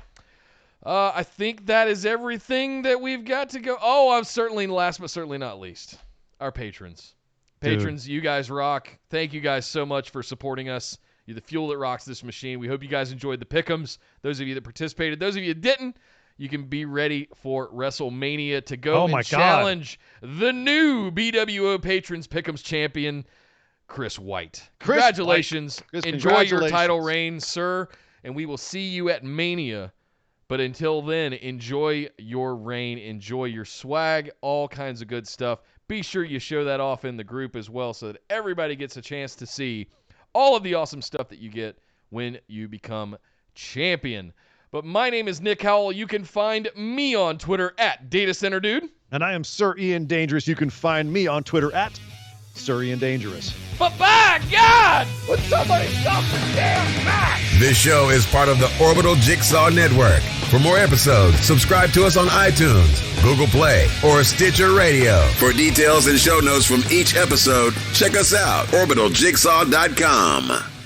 I think that is everything that we've got to go. Oh, I'm certainly last but certainly not least, our patrons. Patrons, you guys rock. Thank you guys so much for supporting us. You're the fuel that rocks this machine. We hope you guys enjoyed the pick'ems. Those of you that participated, those of you that didn't, you can be ready for WrestleMania to go challenge the new BWO Patrons Pick'ems champion, Chris White. Congratulations. Enjoy your title reign, sir. And we will see you at Mania. But until then, enjoy your reign. Enjoy your swag. All kinds of good stuff. Be sure you show that off in the group as well so that everybody gets a chance to see all of the awesome stuff that you get when you become champion. But my name is Nick Howell. You can find me on Twitter at DataCenterDude. And I am Sir Ian Dangerous. You can find me on Twitter at Sir Ian Dangerous. But by God, would somebody stop the damn match? This show is part of the Orbital Jigsaw Network. For more episodes, subscribe to us on iTunes, Google Play, or Stitcher Radio. For details and show notes from each episode, check us out, orbitaljigsaw.com.